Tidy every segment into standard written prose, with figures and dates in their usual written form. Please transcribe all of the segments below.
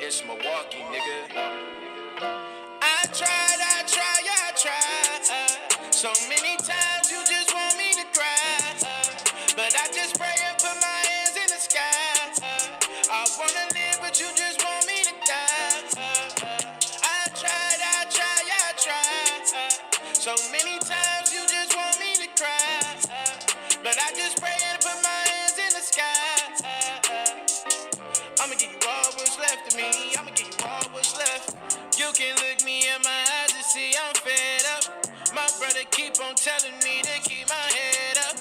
against Milwaukee, nigga. I tried. So many times you just want me to cry, but I just pray and put my hands in the sky. I wanna live, but you just want me to die. I tried. So many times you just want me to cry, but I just pray and put my hands in the sky. I'ma give you all what's left of me. I'ma give you all what's left. You can look me in my eyes and see I'm fed up. My brother keep on telling me to keep my head up.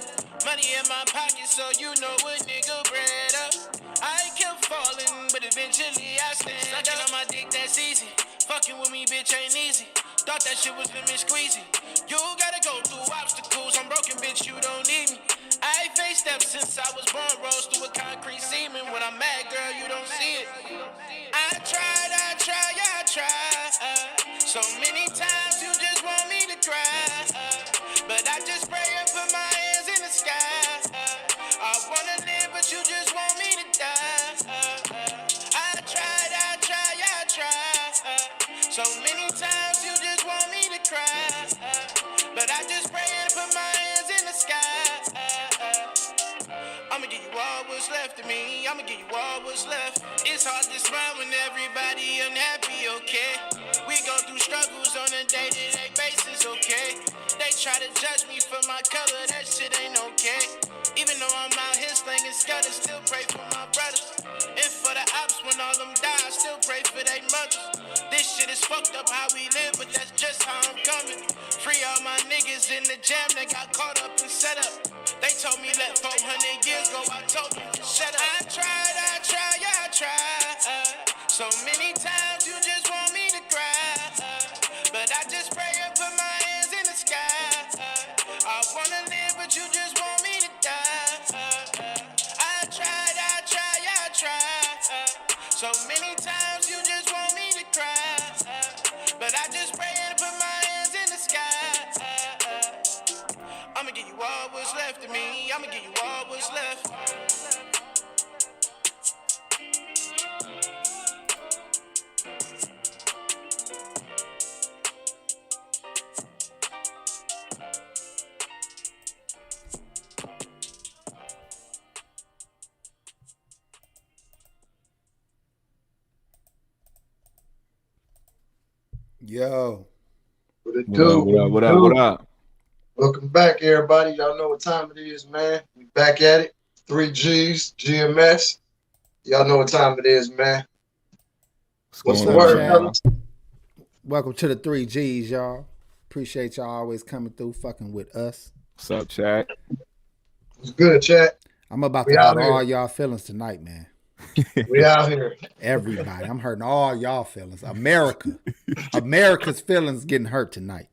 Money in my pocket, so you know a nigga bread up. I kept falling, but eventually I stand up. Sucking on my dick, that's easy. Fucking with me, bitch, ain't easy. Thought that shit was lemon squeezy. You gotta go through obstacles. I'm broken, bitch, you don't need me. I faced steps since I was born, rose through a concrete cement. When I'm mad, girl, you don't see it. I tried. So many times you just want me to cry, but I just pray and put my hands in the sky. I wanna live, but you just want me to die. I tried. So many times you just want me to cry, but I just pray and put my hands in the sky. I'ma give you all what's left of me. I'ma give you all what's left. It's hard to smile when everybody unhappy, okay? We go through struggles on a day-to-day basis, okay? They try to judge me for my color, that shit ain't okay. Even though I'm out here slinging scutters, still pray for my brothers. And for the ops, when all them die, I still pray for their mothers. This shit is fucked up how we live, but that's just how I'm coming. Free all my niggas in the jam that got caught up and set up. They told me let 400 years go, I told them shut up. I tried. So many times you just want me to cry, but I just pray and put my hands in the sky. I wanna live, but you just want me to die. I tried. So many times you just want me to cry, but I just pray and put my hands in the sky. I'ma give you all what's left of me. I'ma give you all what's left. Yo. What it do? What up? Welcome back, everybody. Y'all know what time it is, man. We back at it. 3G's, GMS. Y'all know what time it is, man. What's the word, fellas? Welcome to the 3G's, y'all. Appreciate y'all always coming through, fucking with us. What's up, chat? What's good, chat? I'm about to hurt all y'all feelings tonight, man. We out here. Everybody. I'm hurting all y'all feelings. America's feelings getting hurt tonight.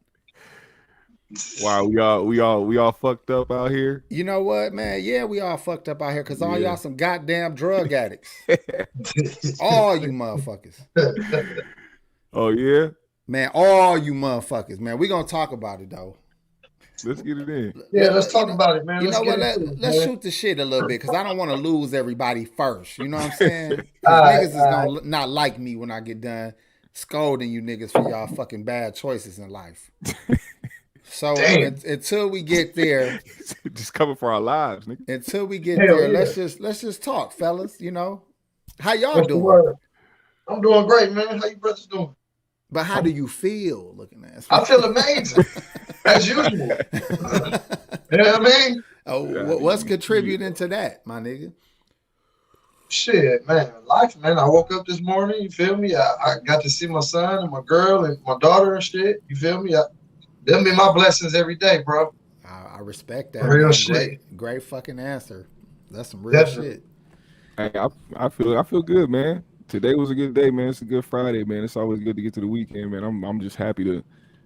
Wow, we all fucked up out here. You know what, man? Yeah, we all fucked up out here because all y'all some goddamn drug addicts. All you motherfuckers. Oh, yeah? Man, all you motherfuckers, man. We gonna talk about it, though. Let's get it in. Yeah, let's talk about it, man. You know what? Let's shoot the shit a little bit because I don't want to lose everybody first. You know what I'm saying? Niggas is going to not like me when I get done scolding you niggas for y'all fucking bad choices in life. So until we get there, just coming for our lives, nigga. Until we get there, let's just talk, fellas. You know, how y'all doing? I'm doing great, man. How you brothers doing? But how do you feel looking at us? I feel amazing, as usual. You know what I mean? What's contributing to that, my nigga? Shit, man. Life, man. I woke up this morning, you feel me? I got to see my son and my girl and my daughter and shit. You feel me? Them be my blessings every day, bro. I respect that. Real shit. Great fucking answer. That's some real shit. Hey, I feel good, man. Today was a good day, man. It's a good Friday, man. It's always good to get to the weekend, man. I'm just happy to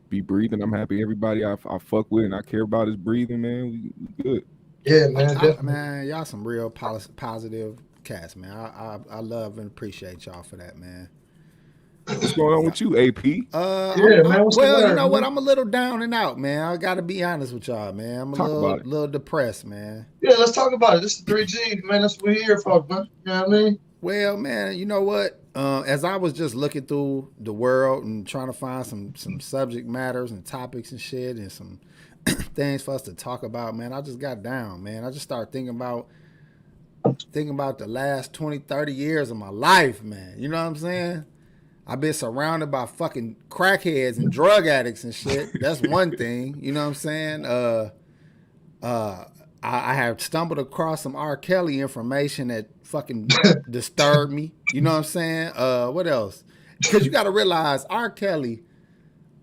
be breathing. I'm happy everybody I fuck with and I care about is breathing, man. We good. Yeah, man. Man, y'all some real positive cats, man. I love and appreciate y'all for that, man. What's going on with you, AP? Man. Well, you know what? I'm a little down and out, man. I got to be honest with y'all, man. I'm a little depressed, man. Yeah, let's talk about it. This is 3G, man. That's what we're here for, man. You know what I mean? Well, man, you know what? As I was just looking through the world and trying to find some subject matters and topics and shit and some things for us to talk about, man, I just got down, man. I just started thinking about the last 20, 30 years of my life, man. You know what I'm saying? I've been surrounded by fucking crackheads and drug addicts and shit. That's one thing. You know what I'm saying? I have stumbled across some R. Kelly information that fucking disturbed me. You know what I'm saying? What else? Because you got to realize R. Kelly,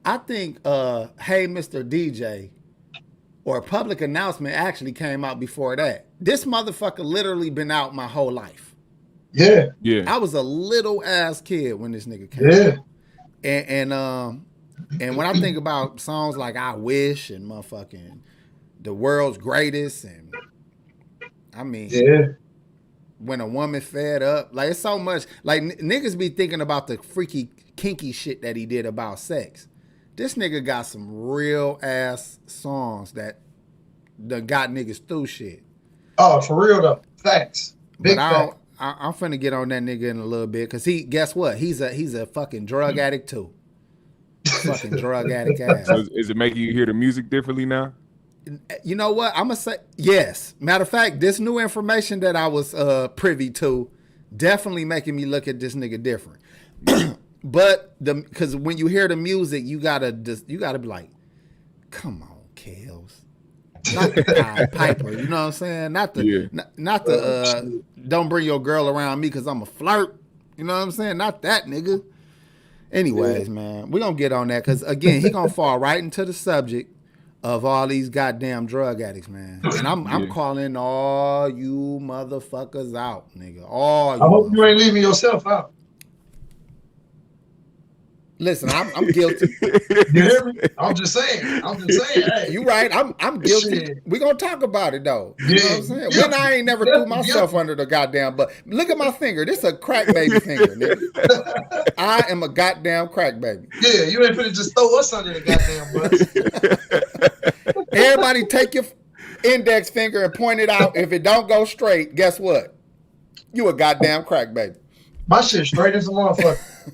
I think Hey Mr. DJ or Public Announcement actually came out before that. This motherfucker literally been out my whole life. Yeah. I was a little ass kid when this nigga came out. And when I think about songs like I Wish and motherfucking The World's Greatest, and I mean, When a Woman Fed Up, like it's so much, like niggas be thinking about the freaky kinky shit that he did about sex. This nigga got some real ass songs that got niggas through shit. Oh, for real though. Facts. Big facts. I'm finna get on that nigga in a little bit, cause guess what? He's a fucking drug addict too. Fucking drug addict ass. So is it making you hear the music differently now? You know what? I'm gonna say yes. Matter of fact, this new information that I was privy to definitely making me look at this nigga different. But because when you hear the music, you gotta be like, come on, Kels. Not the Pied Piper, you know what I'm saying? Not the don't bring your girl around me because I'm a flirt. You know what I'm saying? Not that nigga. Anyways, man, we're gonna get on that because again, he gonna fall right into the subject of all these goddamn drug addicts, man. And I'm calling all you motherfuckers out, nigga. I hope you ain't leaving yourself out. Listen, I'm guilty. You hear me? I'm just saying. Hey. You right. I'm guilty. We gonna talk about it though. You know what I'm saying? When I ain't never threw myself under the goddamn butt. Look at my finger. This is a crack baby finger, nigga. I am a goddamn crack baby. Yeah, you ain't finna just throw us under the goddamn bus. Everybody take your index finger and point it out. If it don't go straight, guess what? You a goddamn crack baby. My shit straight as a motherfucker.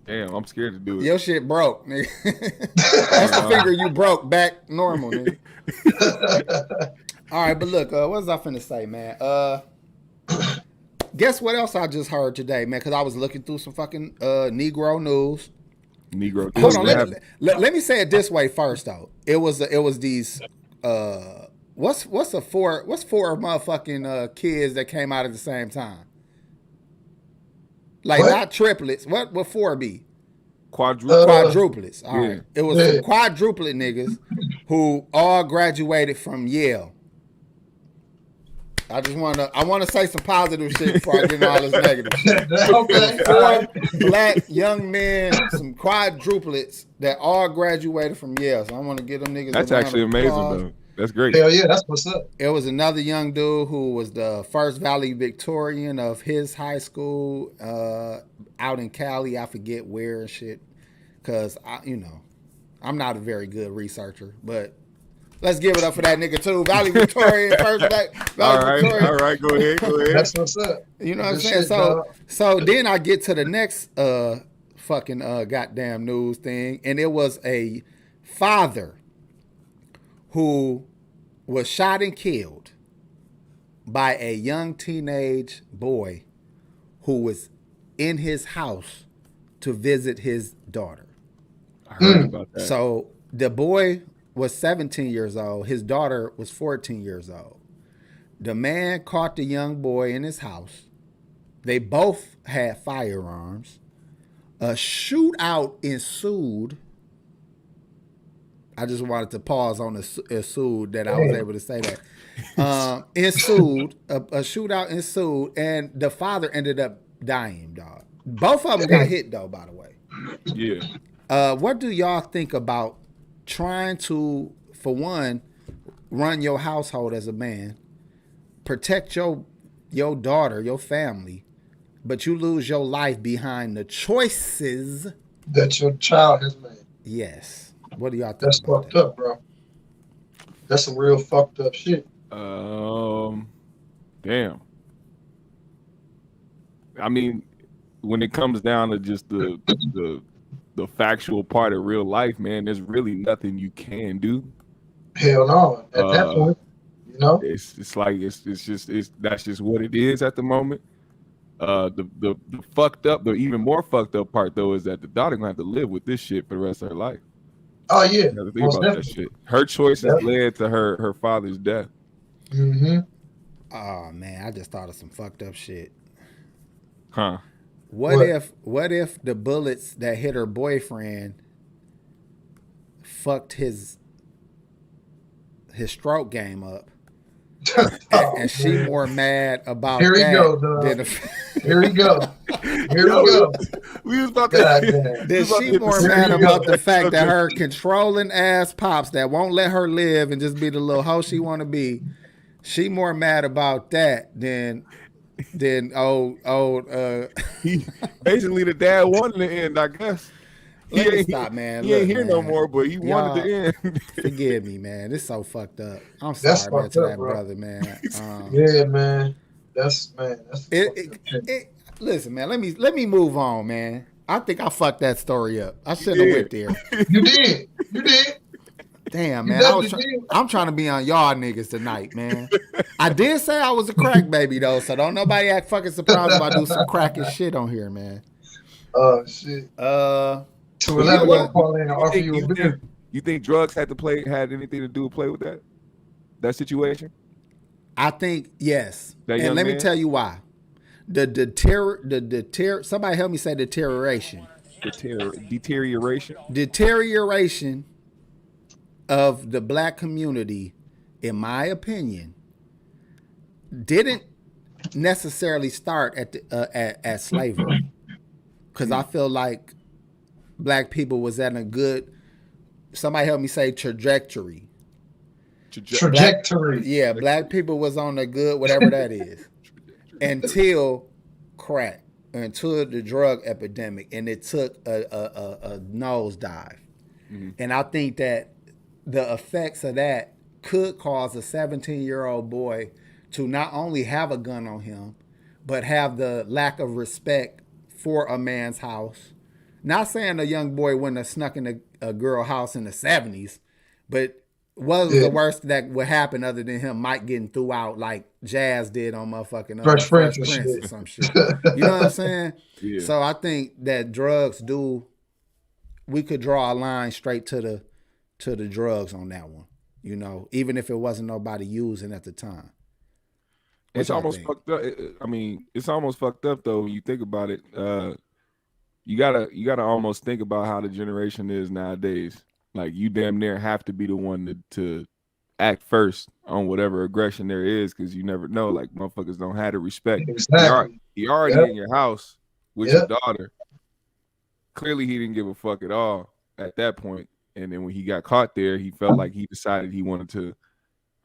Damn, I'm scared to do it. Your shit broke, nigga. That's the finger you broke back normal, nigga. All right, but look, what was I finna say, man? Guess what else I just heard today, man? Because I was looking through some fucking Negro news. Negro. Hold on, let me say it this way first, though. It was these what's four motherfucking kids that came out at the same time? Like what? Not triplets. What would 4 be? Quadruplets. All right. It was some quadruplet niggas who all graduated from Yale. I want to say some positive shit before I get into all this negative shit. Okay. 4 black young men, some quadruplets that all graduated from Yale. So I want to get them niggas. That's actually amazing, though. That's great. Hell yeah, that's what's up. It was another young dude who was the first valedictorian of his high school out in Cali. I forget where and shit. Because, I'm not a very good researcher. But let's give it up for that nigga, too. Valedictorian, first valedictorian. All right, go ahead. That's what's up. You know what I'm saying? So then I get to the next fucking goddamn news thing. And it was a father who was shot and killed by a young teenage boy who was in his house to visit his daughter. I heard about that. So the boy was 17 years old. His daughter was 14 years old. The man caught the young boy in his house. They both had firearms. A shootout ensued. I just wanted to pause on the ensued that I was able to say that. Ensued, a shootout ensued, and the father ended up dying, dog. Both of them got hit, though, by the way. Yeah. What do y'all think about trying to, for one, run your household as a man, protect your daughter, your family, but you lose your life behind the choices that your child has made? Yes. What do y'all think? That's fucked up, bro. That's some real fucked up shit. Damn. I mean, when it comes down to just the factual part of real life, man, there's really nothing you can do. Hell no. At that point, you know, it's like that's just what it is at the moment. The fucked up, the even more fucked up part though is that the daughter gonna have to live with this shit for the rest of her life. Oh yeah, You have to think about that shit. Her choices led to her father's death. Mm-hmm. Oh man, I just thought of some fucked up shit. Huh? What if the bullets that hit her boyfriend fucked his stroke game up? And she more mad about Here that we go, than Here we go. Here we go. We was about to. Then she more mad about the fact that her controlling ass pops that won't let her live and just be the little hoe she want to be. She more mad about that than old. He basically the dad won in the end, I guess. Let me stop, man. He ain't here no more, but he wanted the end. Forgive me, man. This is so fucked up. I'm sorry, man, to that brother, man. Yeah, man. That's listen, man. Let me move on, man. I think I fucked that story up. I shouldn't have went there. You did. Damn, man. I'm trying to be on y'all niggas tonight, man. I did say I was a crack baby though, so don't nobody act fucking surprised if I do some cracking shit on here, man. Oh shit. You think drugs had anything to do with play with that situation? I think yes. And let me tell you why. Somebody help me say deterioration. Deterioration of the black community, in my opinion, didn't necessarily start at slavery, because I feel like black people was at a good, somebody help me say trajectory. Black people was on a good, whatever that is, until crack, until the drug epidemic, and it took a nosedive. Mm-hmm. And I think that the effects of that could cause a 17-year-old boy to not only have a gun on him, but have the lack of respect for a man's house. Not saying a young boy wouldn't have snuck in a girl house in the 70s, but what was the worst that would happen other than him Mike getting threw out like Jazz did on motherfucking Fresh Prince or some shit. You know what I'm saying? Yeah. So I think that drugs we could draw a line straight to the drugs on that one. You know, even if it wasn't nobody using at the time. It's almost fucked up. I mean, it's almost fucked up though when you think about it. You gotta almost think about how the generation is nowadays. Like you damn near have to be the one to act first on whatever aggression there is, because you never know. Like motherfuckers don't have the respect. Exactly. He already in your house with your daughter. Clearly, he didn't give a fuck at all at that point. And then when he got caught there, he felt like he decided he wanted to.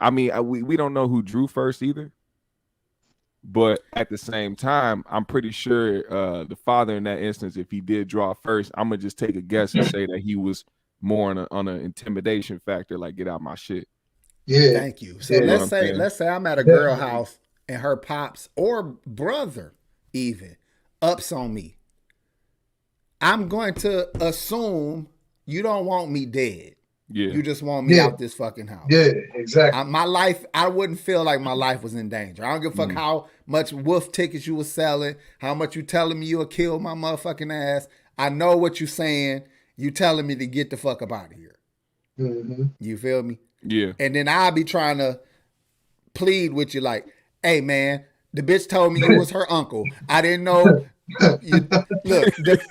I mean, we don't know who drew first either. But at the same time, I'm pretty sure the father in that instance, if he did draw first, I'm gonna just take a guess and say that he was more on an intimidation factor, like get out my shit. Yeah. Thank you. So let's say I'm at a girl house and her pops or brother even ups on me. I'm going to assume you don't want me dead. Yeah. You just want me out this fucking house. Yeah, exactly. My life, I wouldn't feel like my life was in danger. I don't give a fuck how much wolf tickets you were selling, how much you telling me you'll kill my motherfucking ass. I know what you saying. You telling me to get the fuck up out of here. Mm-hmm. You feel me? Yeah. And then I'll be trying to plead with you like, hey man, the bitch told me you was her uncle. I didn't know.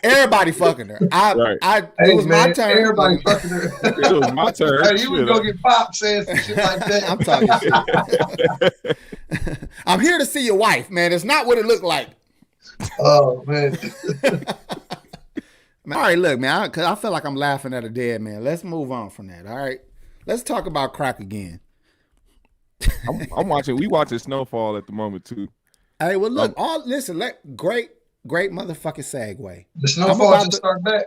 Everybody fucking her. It was my turn. Everybody fucking her. It was my turn. Hey, you would go get popped saying some shit like that. I'm talking shit. I'm here to see your wife, man. It's not what it looked like. Oh man. All right, look, man. Cause I feel like I'm laughing at a dead man. Let's move on from that. All right, let's talk about crack again. I'm watching. We watching Snowfall at the moment too. Hey, well, look. Great motherfucking segue. The Snowfall just start back.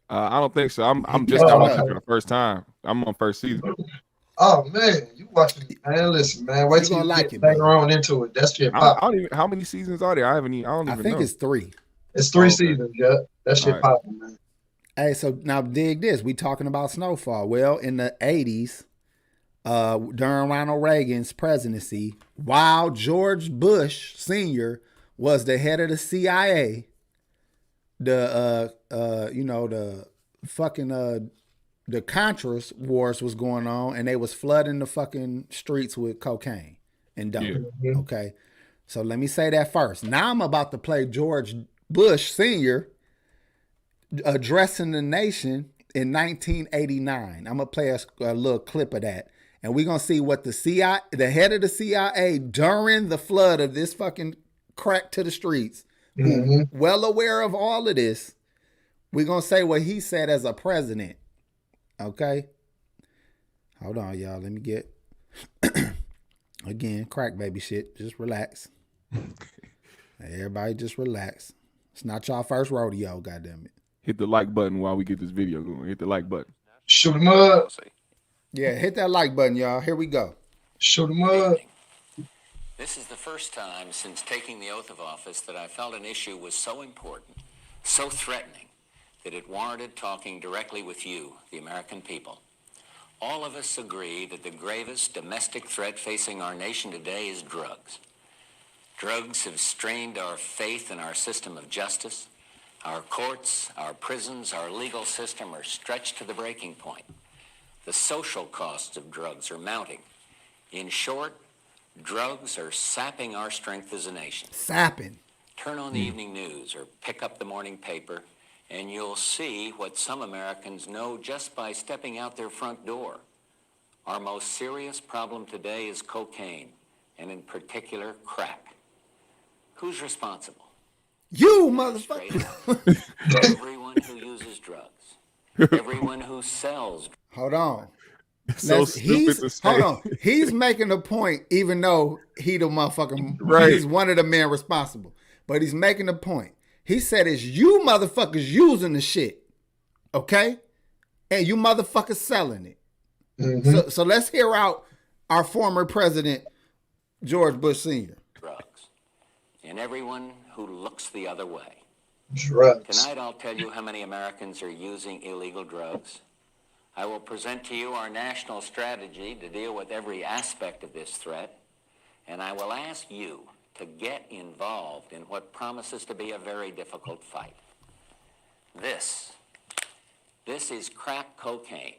I don't think so. I'm just not watching for the first time. I'm on first season. Oh man, you watching? Man, listen, man. Wait You till gonna you like get it, later brother. on into it. That shit I pop. don't even. How many seasons are there? I haven't. I don't I even think know. it's 3. It's Oh, 3 okay. seasons, yeah. That All shit right. popping, man. Hey, so now dig this. We talking about snowfall. Well, in the 80s, during Ronald Reagan's presidency, while George Bush Sr. was the head of the CIA, the fucking the Contras wars was going on, and they was flooding the fucking streets with cocaine and dope. Yeah. Mhm. Okay, so let me say that first. Now I'm about to play George Bush Sr. addressing the nation in 1989. I'm gonna play a little clip of that, and we're gonna see what the head of the CIA during the flood of this fucking crack to the streets, who Mhm. well aware of all of this, we're gonna say what he said as a president. Okay, hold on, y'all. Let me get again crack baby shit. Just relax. Everybody, just relax. It's not y'all first rodeo, goddamn it. Hit the like button while we get this video going. Hit the like button. Shoot 'em up. Yeah, hit that like button, y'all. Here we go. Shoot 'em Good up. evening. This is the first time since taking the oath of office that I felt an issue was so important, so threatening, that it warranted talking directly with you, the American people. All of us agree that the gravest domestic threat facing our nation today is drugs. Drugs have strained our faith in our system of justice. Our courts, our prisons, our legal system are stretched to the breaking point. The social costs of drugs are mounting. In short, drugs are sapping our strength as a nation. Sapping. Turn on the evening news or pick up the morning paper, and you'll see what some Americans know just by stepping out their front door. Our most serious problem today is cocaine, and in particular, crack. Who's responsible? You Straight motherfucker. out. Everyone who uses drugs. Everyone who sells. Hold on. So stupid to say. Hold on. He's making a point, even though he the motherfucking Right. he's one of the men responsible. But he's making a point. He said it's you motherfuckers using the shit. Okay? And you motherfuckers selling it. Mhm. So let's hear out our former president, George Bush Sr. drugs. And everyone who looks the other way. Drugs. Tonight I'll tell you how many Americans are using illegal drugs. I will present to you our national strategy to deal with every aspect of this threat, and I will ask you to get involved in what promises to be a very difficult fight. This is crack cocaine,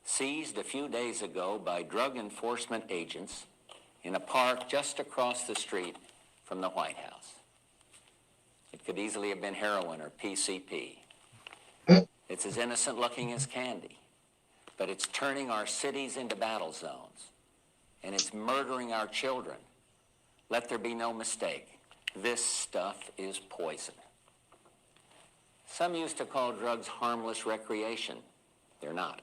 seized a few days ago by drug enforcement agents in a park just across the street from the White House. It could easily have been heroin or PCP. It's as innocent looking as candy, but it's turning our cities into battle zones, and it's murdering our children. Let there be no mistake. This stuff is poison. Some used to call drugs harmless recreation. They're not.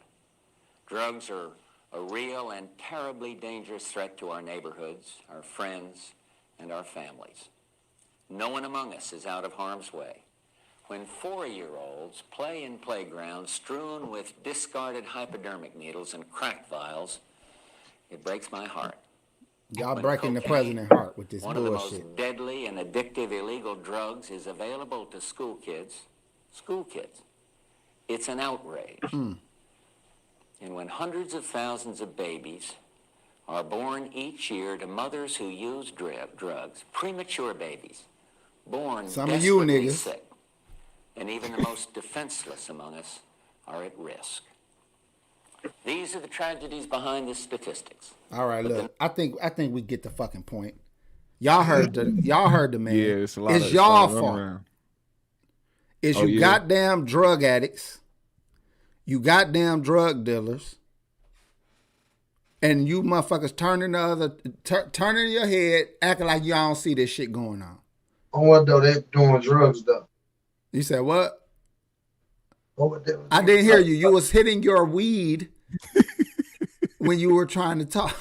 Drugs are a real and terribly dangerous threat to our neighborhoods, our friends, and our families. No one among us is out of harm's way. When 4-year-olds play in playgrounds strewn with discarded hypodermic needles and crack vials, it breaks my heart. Y'all When breaking the cocaine, president's heart with this one of the bullshit. most deadly and addictive illegal drugs, is available to school kids, it's an outrage. And when hundreds of thousands of babies are born each year to mothers who use drugs, premature babies, born Some of you desperately niggas. sick, and even the most defenseless among us are at risk. These are the tragedies behind the statistics. All right, look. I think we get the fucking point. Y'all heard the man. Yeah, it's a lot It's of y'all run fault. around. It's Oh, you yeah. goddamn drug addicts. You goddamn drug dealers. And you motherfuckers turning your head, acting like y'all don't see this shit going on. On what though? They doing drugs though. You said what? What they was I doing didn't hear drugs. you. You was hitting your weed when you were trying to talk.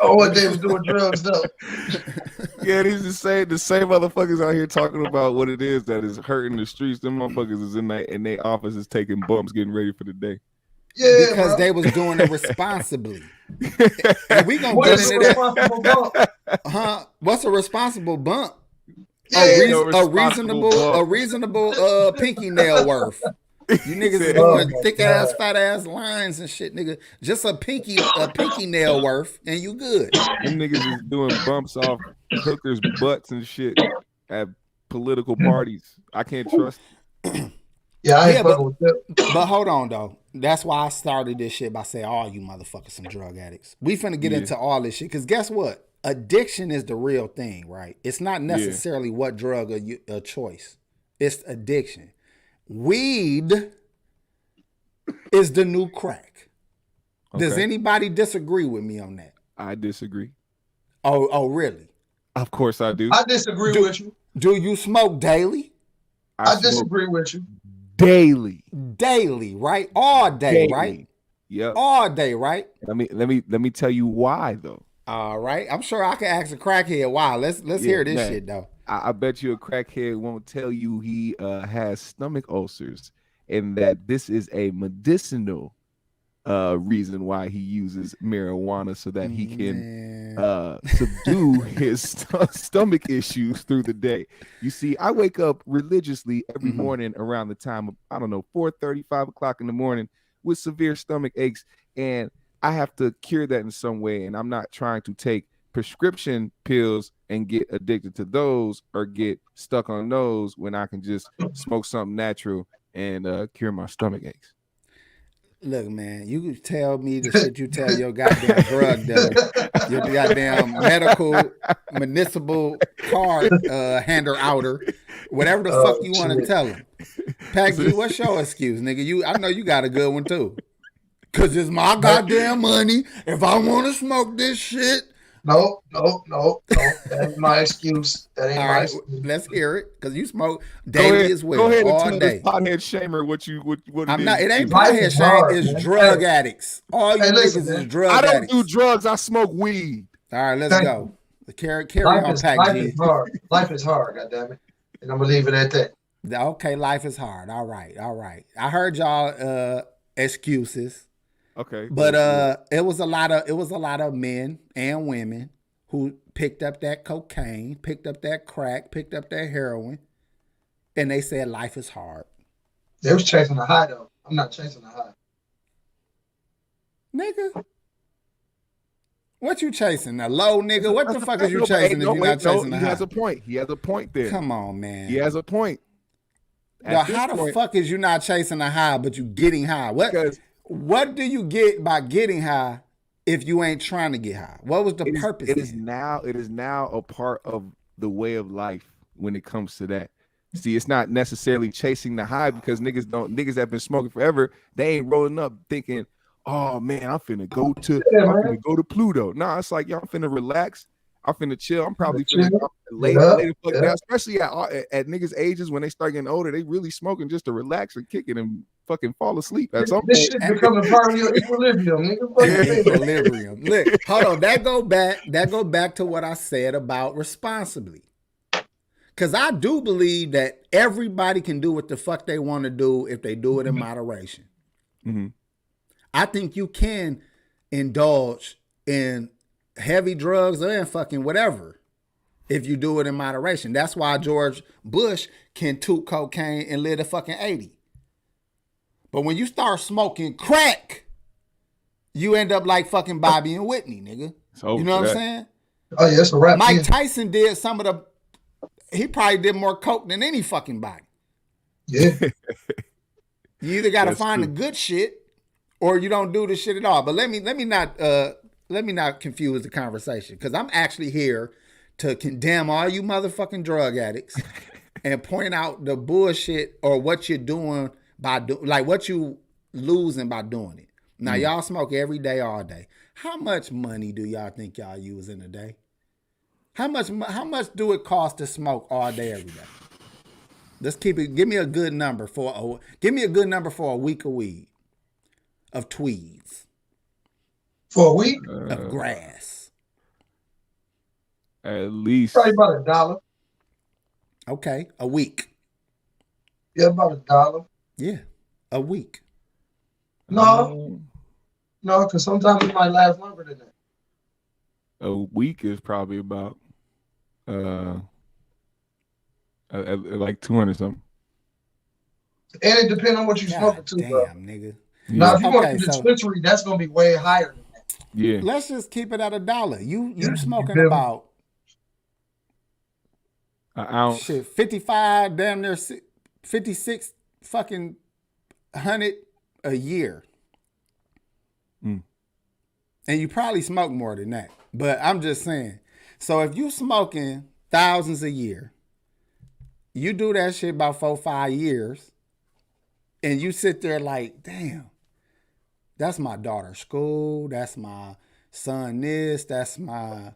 Oh, what they was doing drugs though. Yeah, these the same motherfuckers out here talking about what it is that is hurting the streets. Them motherfuckers is in their offices taking bumps, getting ready for the day. Yeah, because bro. they was doing it responsibly. And we gonna What get is a into that. responsible bump? What's a responsible bump? Yeah. No A responsible bump. reasonable pinky nail worth. You He niggas is said, Oh doing my thick ass, God. fat ass lines and shit, nigga. Just a pinky nail worth, and you good. them niggas is doing bumps off hookers' butts and shit at political parties. I can't trust it. Yeah, I ain't Yeah, fucking with that. but hold on though. That's why I started this shit by saying all you motherfuckers some drug addicts. We finna get Yeah. into all this shit because guess what? Addiction is the real thing, right? It's not necessarily what drug a choice. It's addiction. Weed is the new crack. Does Okay. anybody disagree with me on that? I disagree. Oh, really? Of course I do. I disagree with you. Do you smoke daily? I smoke disagree with you. daily. Daily, right? All day, right? Daily. Yep. All day, right? Let me tell you why though. All right. I'm sure I can ask a crackhead why. Let's hear this man. shit though. I bet you a crackhead won't tell you he has stomach ulcers and that this is a medicinal reason why he uses marijuana so that he can subdue his stomach issues through the day. You see, I wake up religiously every morning around the time of, I don't know, 4:30, 5 o'clock in the morning with severe stomach aches, and I have to cure that in some way. And I'm not trying to take prescription pills and get addicted to those or get stuck on those when I can just smoke something natural and cure my stomach aches. Look, man, you tell me the shit you tell your goddamn drug dealer, your goddamn medical municipal card hander outer, whatever the fuck you want to tell him. Pac G, what's your excuse, nigga? I know you got a good one too. Cause it's my goddamn money. If I want to smoke this shit. No. That ain't my excuse. That ain't All my right, excuse. let's hear it. Cause you smoke daily as well. Go ahead and all tell day. this pothead shamer what I'm not. It ain't Life pothead is shame. hard, It's man. drug Hey. addicts. All you Hey, listen, niggas man. is drug I don't addicts. do drugs. I smoke weed. All right, let's Thank go. Carry Life on, is Pac life G. is hard. Life is hard, goddammit. And I'm gonna leave it at that. Okay, life is hard. All right. I heard y'all excuses, Okay, but it was a lot of men and women who picked up that cocaine, picked up that crack, picked up that heroin, and they said life is hard. They was chasing a high though. I'm not chasing a high. Nigga, what you chasing? A low nigga? What the fuck is you chasing if you're not chasing a high? He has a point. He has a point there. Come on, man. He has a point. Now, how the fuck is you not chasing a high, but you getting high? What do you get by getting high if you ain't trying to get high? What was the purpose? It is now a part of the way of life when it comes to that. See, it's not necessarily chasing the high because niggas that been smoking forever, they ain't rolling up thinking, oh man, I'm finna go to Pluto. Nah, it's like, y'all finna relax. I'm finna chill. I'm probably finna lay the fuck down, especially at niggas' ages when they start getting older. They really smoking just to relax and kick it and fucking fall asleep at some This point. shit becoming part of your equilibrium, nigga. Equilibrium. Look, hold on. That go back to what I said about responsibly. Because I do believe that everybody can do what the fuck they want to do if they do it in moderation. Mm-hmm. I think you can indulge in heavy drugs or in fucking whatever if you do it in moderation. That's why George Bush can toot cocaine and live to fucking 80. But when you start smoking crack, you end up like fucking Bobby and Whitney, nigga. You know what I'm saying? Oh yeah, it's a rap. Mike Tyson did some of the. He probably did more coke than any fucking body. Yeah. You either got to find the good shit, or you don't do the shit at all. But let me not confuse the conversation, because I'm actually here to condemn all you motherfucking drug addicts and point out the bullshit or what you're doing like what you losing by doing it. Now y'all smoke every day, all day. How much money do y'all think y'all use in a day? How much do it cost to smoke all day, every day? Let's keep it. Give me a good number for a week of weed, of tweeds, for a week of grass. At least probably about $1. Okay, a week. Yeah, about $1. Yeah, a week. No, because sometimes it might last longer than that. A week is probably about like 200 something. And it depends on what you God smoking too, bro. damn, nigga. Now, if you want Okay, to the so dispensary, that's gonna be way higher than that. Yeah. let's just keep it at $1. You You smoking feel me? about An ounce. shit 55, damn near 56 fucking hundred a year. Mm. And you probably smoke more than that. But I'm just saying. So if you smoking thousands a year, you do that shit about 4-5 years, and you sit there like, damn, that's my daughter's school, that's my son this, that's my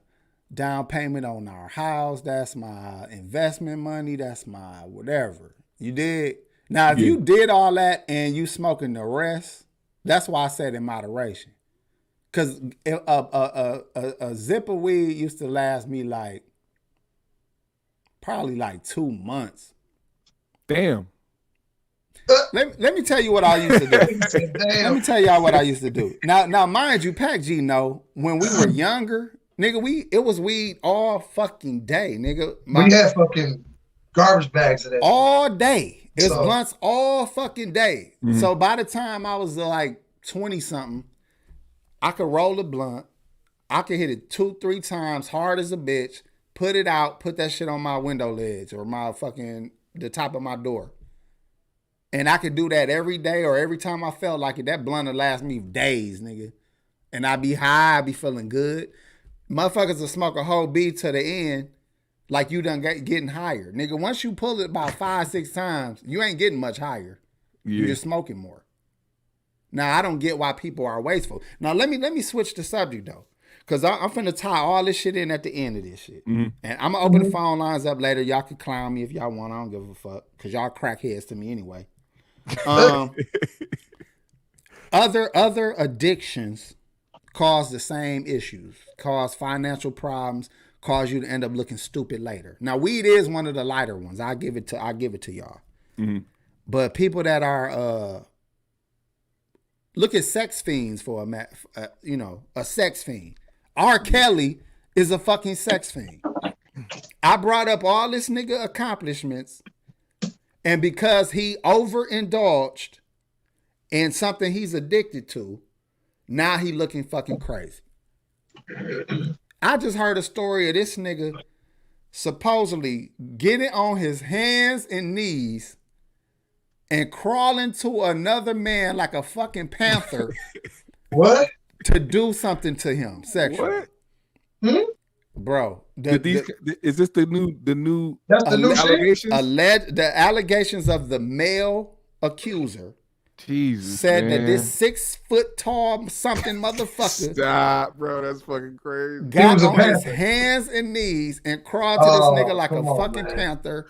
down payment on our house, that's my investment money, that's my whatever. You did. Now, if you did all that and you smoking the rest, that's why I said in moderation. Because a zip of weed used to last me probably 2 months. Damn. Let me tell you what I used to do. Let me tell y'all what I used to do. Now, mind you, Pac G know when we were younger, nigga, it was weed all fucking day, nigga. We had fucking garbage bags of that all day. It was So- blunts all fucking day. So by the time I was 20 something, I could roll a blunt. I could hit it 2-3 times hard as a bitch, put it out, put that shit on my window ledge or the top of my door. And I could do that every day or every time I felt like it. That blunt would last me days, nigga. And I'd be high, I'd be feeling good. Motherfuckers will smoke a whole beat to the end like you done getting higher. Nigga, once you pull it about 5-6 times, you ain't getting much higher. Yeah. You're just smoking more. Now, I don't get why people are wasteful. Now, let me switch the subject, though. Because I'm finna tie all this shit in at the end of this shit. And I'm going to open the phone lines up later. Y'all can clown me if y'all want. I don't give a fuck. Because y'all crackheads to me anyway. Other addictions cause the same issues. Cause financial problems. Cause you to end up looking stupid later. Now, weed is one of the lighter ones. I give it to y'all. But people that are... look at sex fiends for a sex fiend. R. Kelly is a fucking sex fiend. I brought up all this nigga accomplishments, and because he overindulged in something he's addicted to, now he looking fucking crazy. I just heard a story of this nigga supposedly getting on his hands and knees and crawling to another man like a fucking panther. What? To do something to him sexually. What? Bro. Is this the new That's the new shit? allegations? The allegations of the male accuser Jesus, said man. that this 6 foot tall something motherfucker Stop, bro. That's fucking crazy. got a on his panther. hands and knees and crawled to this nigga like a come on, fucking man. panther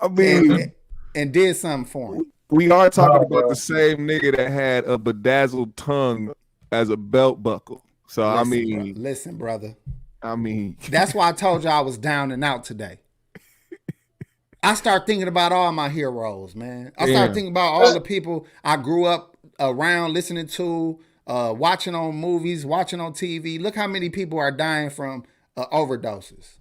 I mean, and did something for him. we are talking about bro. the same nigga that had a bedazzled tongue as a belt buckle. So Listen, brother. I mean, That's why I told you I was down and out today. I start thinking about all my heroes, man. I start thinking about all the people I grew up around, listening to, watching on movies, watching on TV. Look how many people are dying from overdoses.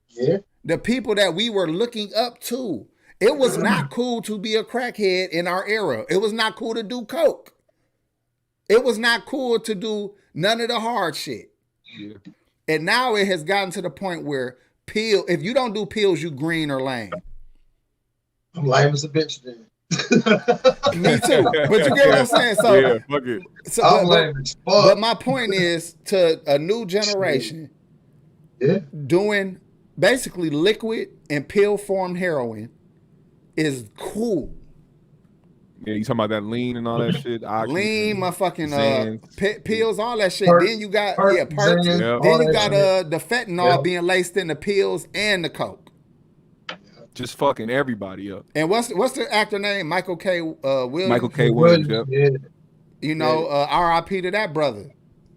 Yeah. The people that we were looking up to. It was not cool to be a crackhead in our era. It was not cool to do coke. It was not cool to do none of the hard shit. yeah. And now it has gotten to the point where if you don't do pills, you green or lame. I'm lame as a bitch then. Me too. But you get what I'm saying? So, Yeah, fuck it. I'm lame as fuck. but my point is to a new generation Yeah. doing basically liquid and pill formed heroin is cool. Yeah, you talking about that lean and all that shit? Lean, motherfucking Xans. pills, all that shit. Perks, then you got Perks, perks. Xans, Yep. Then all you that got shit. the fentanyl Yep. being laced in the pills and the coke. Just fucking everybody up. And what's the actor name? Michael K. Williams. Michael K. Williams. Yep. Yeah. You know, R.I.P. to that brother.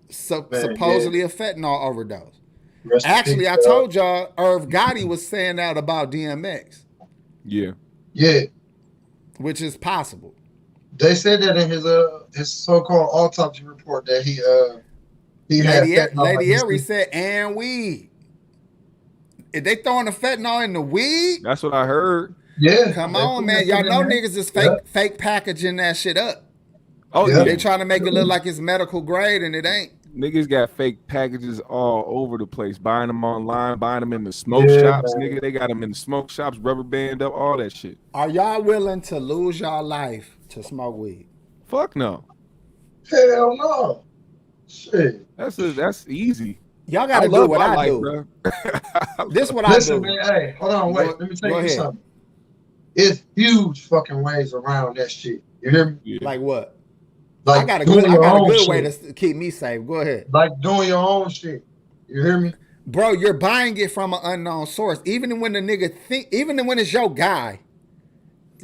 Supposedly a fentanyl overdose. Rest in Actually, peace, I told y'all Irv Gotti was saying that about DMX, Yeah. Yeah. which is possible. They said that in his so-called autopsy report that he had fentanyl in Lady his Erie system. said, and weed. If they throwing the fentanyl in the weed, That's what I heard. Yeah. come they on, put man. that Y'all shit in know there. niggas is Yeah. fake packaging that shit up. Oh Yeah. yeah, They trying to make it look like it's medical grade and it ain't. niggas got fake packages all over the place. Buying them online, buying them in the smoke Yeah, shops, man. nigga. They got them in the smoke shops, rubber band up, all that shit. Are y'all willing to lose y'all life to smoke weed? Fuck no. Hell no. Shit. That's easy. Y'all I got to do love what my I life, do. bro. This what Listen, I do. man. Hey, hold on, wait. Let me tell Go you ahead. something. It's huge fucking ways around that shit. You hear me? Yeah. Like what? Like I got a doing good. I your got a own good way shit. to keep me safe. Go ahead, Like doing your own shit. You hear me? bro. You're buying it from an unknown source. Even when the nigga think, even when it's your guy.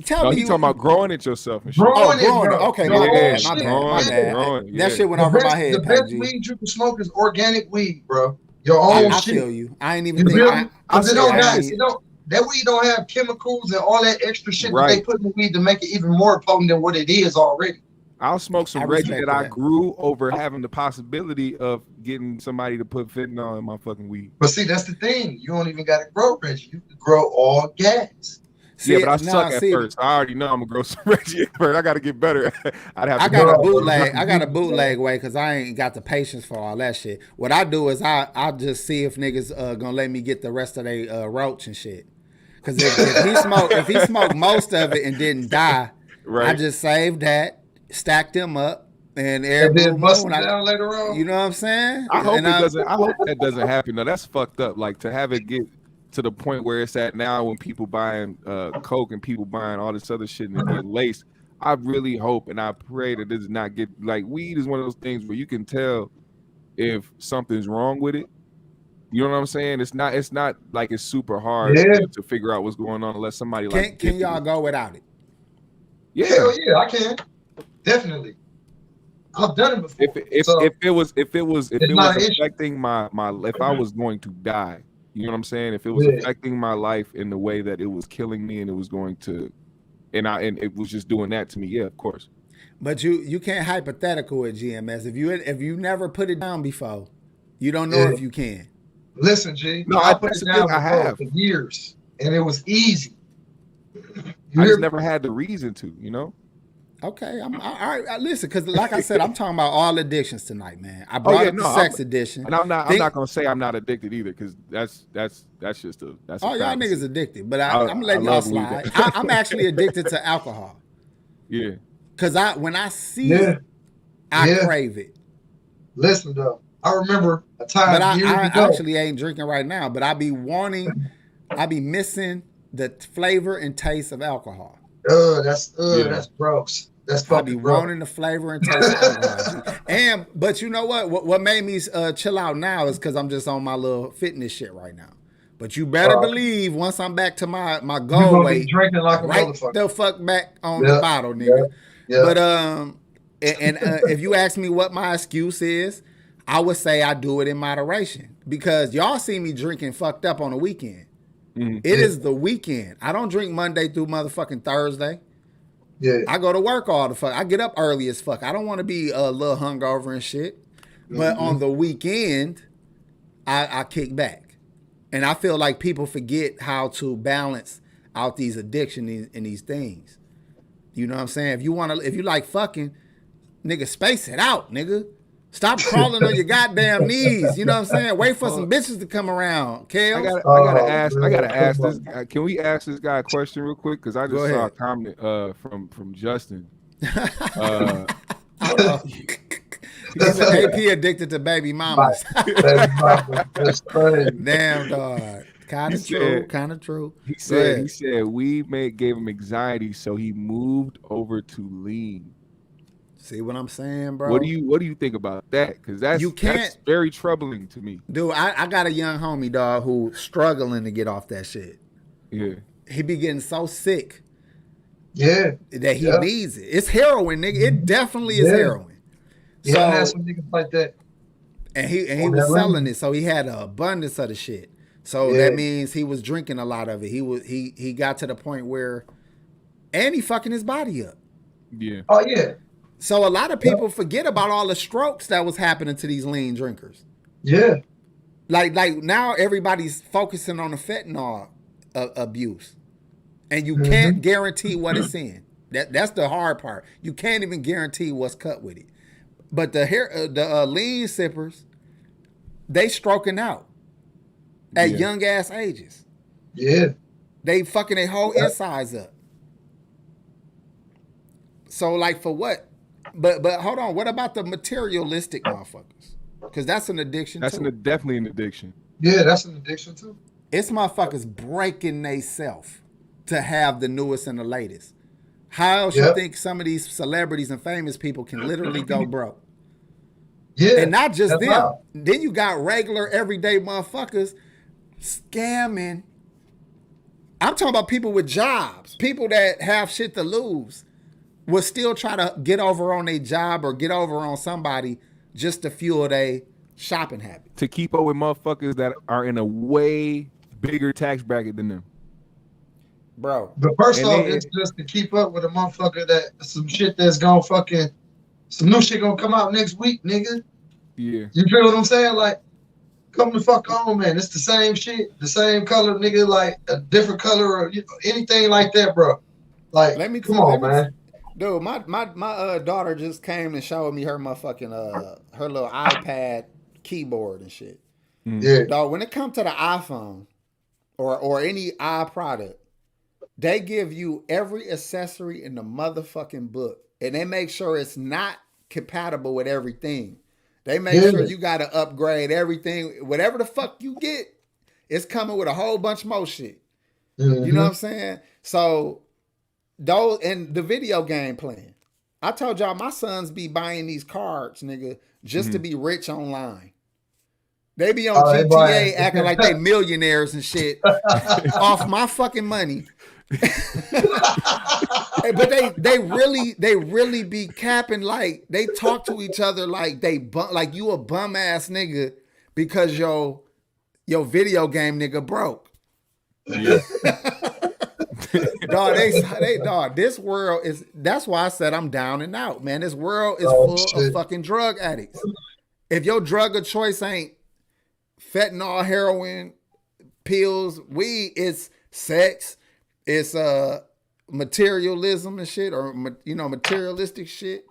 Tell No, me he you. talking about growing it yourself and shit. Growing it, Growing it. bro. Okay, Your my own Yeah, bad. My shit. bad. My growing, bad. growing. That Yeah. shit went over my The head, Pac best G. weed you can smoke is organic weed, bro. Your own I shit. feel you. I ain't even You think. feel me? I Because it say don't got ask. it don't that weed don't have chemicals and all that extra shit that they Right. put in the weed to make it even more potent than what it is already. I'll smoke I some Reggie respect that I that. grew over having the possibility of getting somebody to put fentanyl in my fucking weed. But see, that's the thing. You don't even gotta grow Reggie. You can grow all gas. Yeah, See, but I now suck at see, first. I already know I'm gonna grow some Reggie at first. I got to get better. I'd have I to got get a No, better. bro, you bootleg. can I got a do it, bootleg man. way because I ain't got the patience for all that shit. What I do is I just see if niggas gonna let me get the rest of they roach and shit. Cause if he smoked most of it and didn't die, I Right. just saved that, stacked them up, and every And blue then bust moon, it down later on. you know what I'm saying? I hope And it doesn't. I hope that doesn't happen. No, that's fucked up. Like to have it get to the point where it's at now when people buying coke and people buying all this other shit and it get laced. I really hope and I pray that this does not get like weed is one of those things where you can tell if something's wrong with it. You know what I'm saying? It's not like it's super hard Yeah. to figure out what's going on unless somebody like can gifted y'all it. go without it? Yeah. Hell yeah, I can. Definitely. I've done it before. So If it was it's not an issue. affecting my if I was going to die, you know what I'm saying? If it was Yeah. affecting my life in the way that it was killing me and it was going to and it was just doing that to me, yeah, of course. But you can't hypothetical at GMS if you never put it down before, you don't know Yeah. if you can. Listen, G, No, I put that's it the thing down I before have. for years, and it was easy. You I hear just me? never had the reason to, you know? Okay, all right. Listen, because like I said, I'm talking about all addictions tonight, man. I Oh brought yeah, up the no, sex addiction. I'm not gonna say I'm not addicted either, because that's just that's a All y'all fallacy. niggas addicted, but I I'm letting y'all love weed. slide. I'm actually addicted to alcohol Yeah. because when I see Yeah, it, I yeah. crave it. Listen, though, I remember a But time I years ago. actually ain't drinking right now. But I be missing the flavor and taste of alcohol. Yeah. That's gross. That's I be fucking gross. wanting the flavor and taste of alcohol. G. But you know what made me chill out now is because I'm just on my little fitness shit right now. But you better believe once I'm back to my You goal gonna be weight, drinking like a right motherfucker. the fuck back on the Yeah, bottle, yeah, nigga. yeah. But if you ask me what my excuse is, I would say I do it in moderation because y'all see me drinking fucked up on the weekend. Mhm. It is the weekend. I don't drink Monday through motherfucking Thursday. Yeah. I go to work all the fuck. I get up early as fuck. I don't want to be a little hungover and shit. But on the weekend, I kick back. And I feel like people forget how to balance out these addictions and these things. You know what I'm saying? If you like fucking, nigga, space it out, nigga. Stop crawling on your goddamn knees. You know what I'm saying? Wait for some bitches to come around, Kels. I gotta Oh, ask. I man, gotta ask come this. on. Can we ask this guy a question real quick? Because I Go just saw a ahead. comment from Justin. Uh, He said AP addicted to baby mamas. Baby mama, that's crazy. Damn, dog. Kind he of true. said Kind of true. he Go said ahead. we gave him anxiety, so he moved over to lean. See what I'm saying, What bro? do you think about that? Because You that's can't, very troubling to me. dude. I got a young homie, dog, who struggling to get off that shit. Yeah. He be getting so sick Yeah, that he yeah, needs it. It's heroin, nigga. It definitely is yeah. heroin. Yeah, I had So some niggas like that he on was that selling lane. it, so he had an abundance of the shit. So Yeah, that means he was drinking a lot of it. He got to the point where, and he fucking his body up. Yeah. Oh yeah. So a lot of people forget about all the strokes that was happening to these lean drinkers. Yeah. Like now everybody's focusing on the fentanyl abuse, and you can't guarantee what it's in. That's the hard part. You can't even guarantee what's cut with it. But the lean sippers, they stroking out at young ass ages. Yeah. They fucking their whole insides up. So like for what? But hold on. What about the materialistic motherfuckers? Because that's an addiction too. Definitely an addiction. Yeah, that's an addiction too. It's motherfuckers breaking they self to have the newest and the latest. How else you think some of these celebrities and famous people can literally go broke? Yeah. And not just them. Right. Then you got regular everyday motherfuckers scamming. I'm talking about people with jobs, people that have shit to lose, will still try to get over on a job or get over on somebody just to fuel their shopping habit. To keep up with motherfuckers that are in a way bigger tax bracket than them. Bro. But first off, it's just to keep up with a motherfucker that some shit that's gonna fucking, some new shit gonna come out next week, nigga. Yeah. You feel what I'm saying? Like, come the fuck on, man. It's the same shit, the same color, nigga, like a different color or anything like that, bro. Like, come on, man. Dude, my daughter just came and showed me her motherfucking her little iPad keyboard and shit. Yeah. Dog, when it comes to the iPhone or any product, they give you every accessory in the motherfucking book, and they make sure it's not compatible with everything. They make sure you got to upgrade everything. Whatever the fuck you get, it's coming with a whole bunch more shit. You know what I'm saying? So those and the video game playing. I told y'all my sons be buying these cards, nigga, just to be rich online. They be on GTA acting like they millionaires and shit off my fucking money. But they really be capping, like they talk to each other like like you a bum ass nigga because your video game nigga broke. Yeah. Dog, this world is, that's why I said I'm down and out, man. This world is full of fucking drug addicts. If your drug of choice ain't fentanyl, heroin, pills, weed, it's sex, it's materialism and shit, or materialistic shit.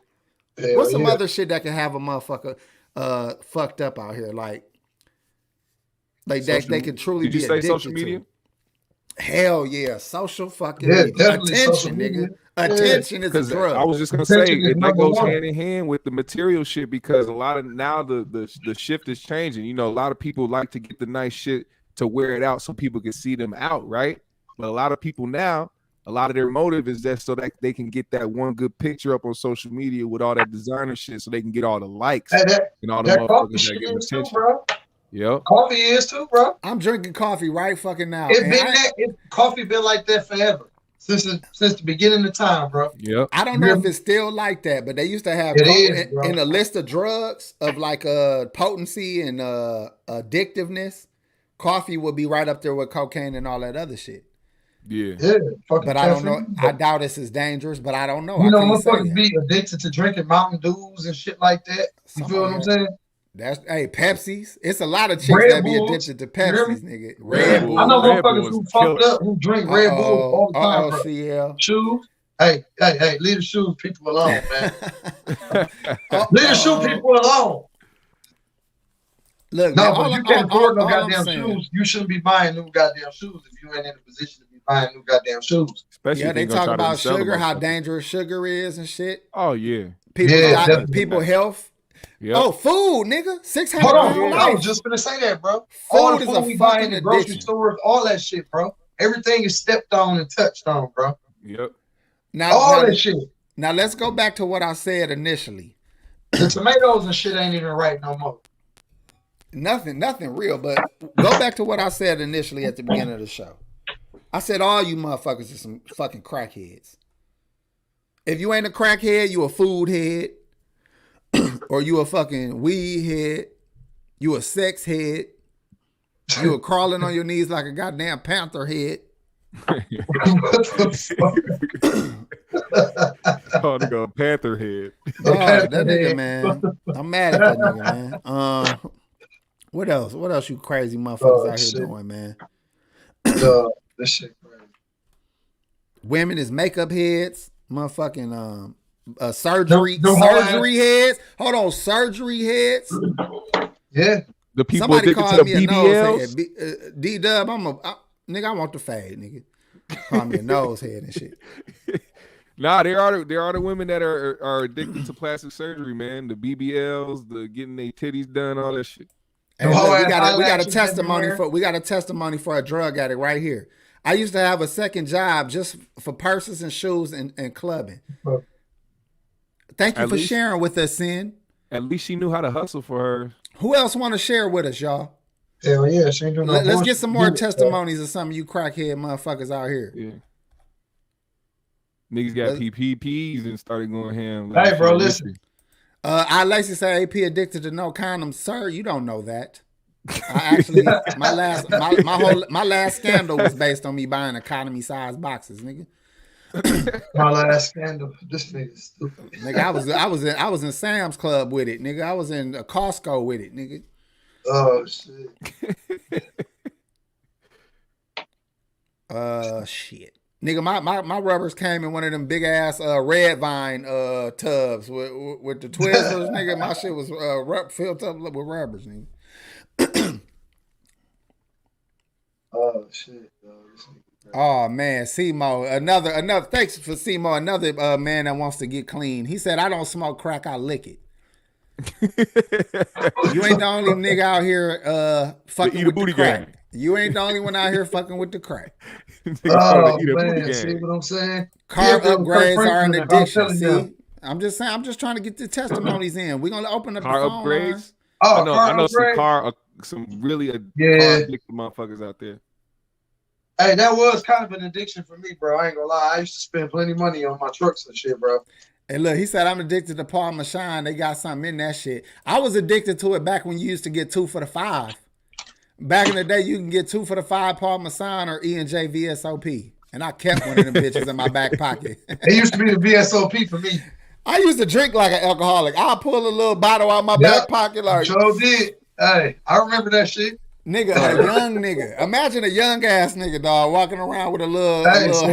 What's some other shit that can have a motherfucker fucked up out here? Like they can truly be addicted to. Did you say social media? Hell yeah, social fucking media. Attention, nigga. Attention is a drug. I was just gonna say that goes hand in hand with the material shit, because a lot of now the shift is changing. You know, a lot of people like to get the nice shit to wear it out so people can see them out, right? But a lot of people now, a lot of their motive is just so that they can get that one good picture up on social media with all that designer shit, so they can get all the likes and all the motherfuckers that get attention. Too, bro. Yep. Coffee is too, bro. I'm drinking coffee right fucking now. Coffee been like that forever. Since the beginning of time, bro. Yep. I don't know if it's still like that, but they used to have in a list of drugs of like potency and addictiveness. Coffee would be right up there with cocaine and all that other shit. Yeah. But I don't know. I doubt it's as dangerous, but I don't know. You know, motherfuckers be addicted to drinking Mountain Dews and shit like that. You feel what I'm saying? That's Pepsis. It's a lot of chicks that be addicted to Pepsis, nigga. Red Bull. I know motherfuckers who fucked up who drink Red Bull all the time. Bro. Shoes. Hey, leave the shoes people alone, man. Leave the shoe people alone. Look, no, but you can't afford no goddamn shoes. You shouldn't be buying new goddamn shoes if you ain't in a position to be buying new goddamn shoes. Especially they talk about sugar, how dangerous sugar is and shit. Oh yeah. People health. Yep. Oh, food, nigga. 600 Hold on, I was just gonna say that, bro. All the food we buy in the grocery stores, all that shit, bro. Everything is stepped on and touched on, bro. Yep. Now that shit. Now let's go back to what I said initially. The tomatoes and shit ain't even right no more. Nothing real, but go back to what I said initially at the beginning of the show. I said all you motherfuckers are some fucking crackheads. If you ain't a crackhead, you a food head. Or you a fucking weed head, you a sex head, you a crawling on your knees like a goddamn panther head. Oh, nigga, a panther head. Dog, that nigga, man. I'm mad at that nigga, man. What else? What else you crazy motherfuckers out here Shit. doing, man? This shit crazy. Women is makeup heads, motherfucking surgery heads. Hold on, surgery heads. Yeah. The people Somebody addicted to called the me a nose BBLs. head. D-Dub, nigga, I want the fade, nigga. Call me a nose head and shit. Nah, there are the women that are addicted to plastic surgery, man. The BBLs, the getting their titties done, all that shit. Hey, look, we got a testimony for a drug addict right here. I used to have a second job just for purses and shoes and clubbing. Thank you for sharing with us, Sin. At least she knew how to hustle for her. Who else want to share with us, y'all? Hell yeah, she ain't doing no Let's get some more testimonies of some of you crackhead motherfuckers out here. Yeah. Niggas got PPPs and started going ham. Hey, bro, listen. I like to say AP addicted to no condoms. Sir, you don't know that. I actually my last scandal was based on me buying economy size boxes, nigga. My last scandal. This nigga stupid. Nigga, I was in Sam's Club with it, nigga. I was in a Costco with it, nigga. Oh shit. Shit. Nigga, my rubbers came in one of them big ass red vine tubs with the Twizzlers, nigga. My shit was filled up with rubbers, nigga. Oh shit. Oh man, Simo, another. Thanks for Simo, another man that wants to get clean. He said, "I don't smoke crack, I lick it." You ain't the only nigga out here fucking with the crack. Gang. You ain't the only one out here fucking with the crack. Oh man, see what I'm saying? Car upgrades are an addiction. See, I'm just saying. I'm just trying to get the testimonies in. We're gonna open up car the phone upgrades. lines. Oh, I know some really car addicted motherfuckers out there. Hey, that was kind of an addiction for me, bro. I ain't gonna lie. I used to spend plenty of money on my trucks and shit, bro. Hey, look, he said I'm addicted to Parmesan. They got something in that shit. I was addicted to it back when you used to get 2 for the $5. Back in the day, you can get 2 for the $5 Parmesan or E&J VSOP. And I kept one of them bitches in my back pocket. It used to be the VSOP for me. I used to drink like an alcoholic. I'll pull a little bottle out my back pocket. Like, sure did. Hey, I remember that shit. Nigga, a young nigga. Imagine a young ass nigga, dog, walking around with a little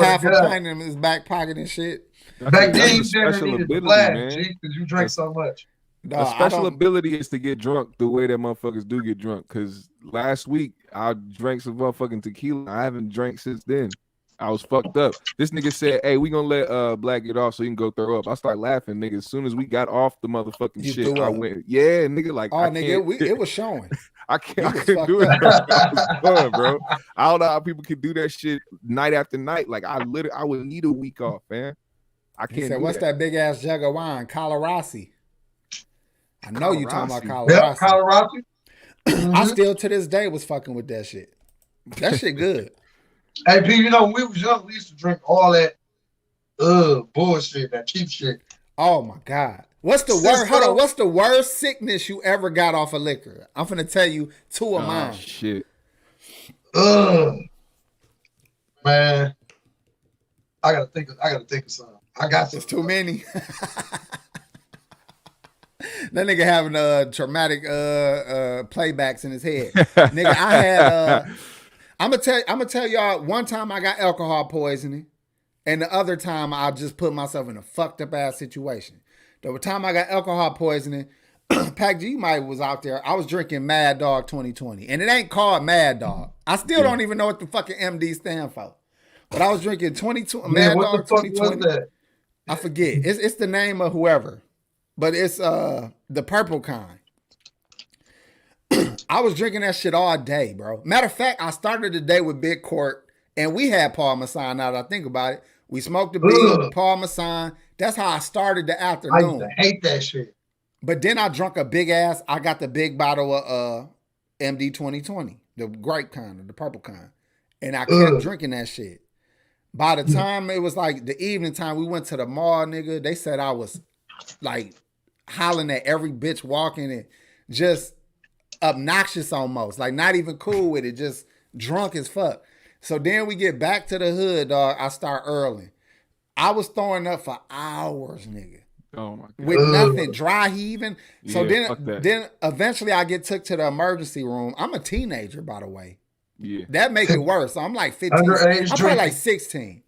half a pint in his back pocket and shit. Back then, you never needed to flash, G, because you drank so much. A special ability is to get drunk the way that motherfuckers do get drunk. Because last week, I drank some motherfucking tequila. I haven't drank since then. I was fucked up. This nigga said, "Hey, we gonna let Black get off so he can go throw up." I started laughing, nigga. As soon as we got off the motherfucking shit, I went, "Yeah, nigga." Like, it was showing. I couldn't do it. Bro. It was fun, bro. I don't know how people can do that shit night after night. Like, I would need a week off, man. I can't. He said, "What's that big ass jug of wine, Colorasi?" I know you talking about Colorasi. Yep, Colorasi. I still to this day was fucking with that shit. That shit good. Hey, P, you know, when we was young, we used to drink all that bullshit, that cheap shit. Oh my God. What's the worst? Hold on. What's the worst sickness you ever got off of liquor? I'm finna tell you 2 of mine. Shit. Man. I gotta think of something. It's too many. That nigga having traumatic playbacks in his head. Nigga, I had I'm gonna tell y'all, one time I got alcohol poisoning, and the other time I just put myself in a fucked up ass situation. The time I got alcohol poisoning, Pac G might was out there. I was drinking Mad Dog 2020, and it ain't called Mad Dog. I still don't even know what the fucking MD stand for. But I was drinking Mad Dog 2020. I forget. It's the name of whoever, but it's the purple kind. I was drinking that shit all day, bro. Matter of fact, I started the day with Big Court, and we had Parmesan. Now that I think about it, we smoked the big Parmesan. That's how I started the afternoon. I used to hate that shit. But then I drunk a big ass. I got the big bottle of MD 2020, the grape kind, the purple kind, and I kept drinking that shit. By the time it was like the evening time, we went to the mall, nigga. They said I was like hollering at every bitch walking and just obnoxious almost, like not even cool with it, just drunk as fuck. So then we get back to the hood, dog. I start early. I was throwing up for hours, nigga. Oh my god. With nothing, dry heaving. So Yeah, then eventually I get took to the emergency room. I'm a teenager, by the way. Yeah. That make it worse. So I'm like 15. Underage I'm probably like drinking. 16.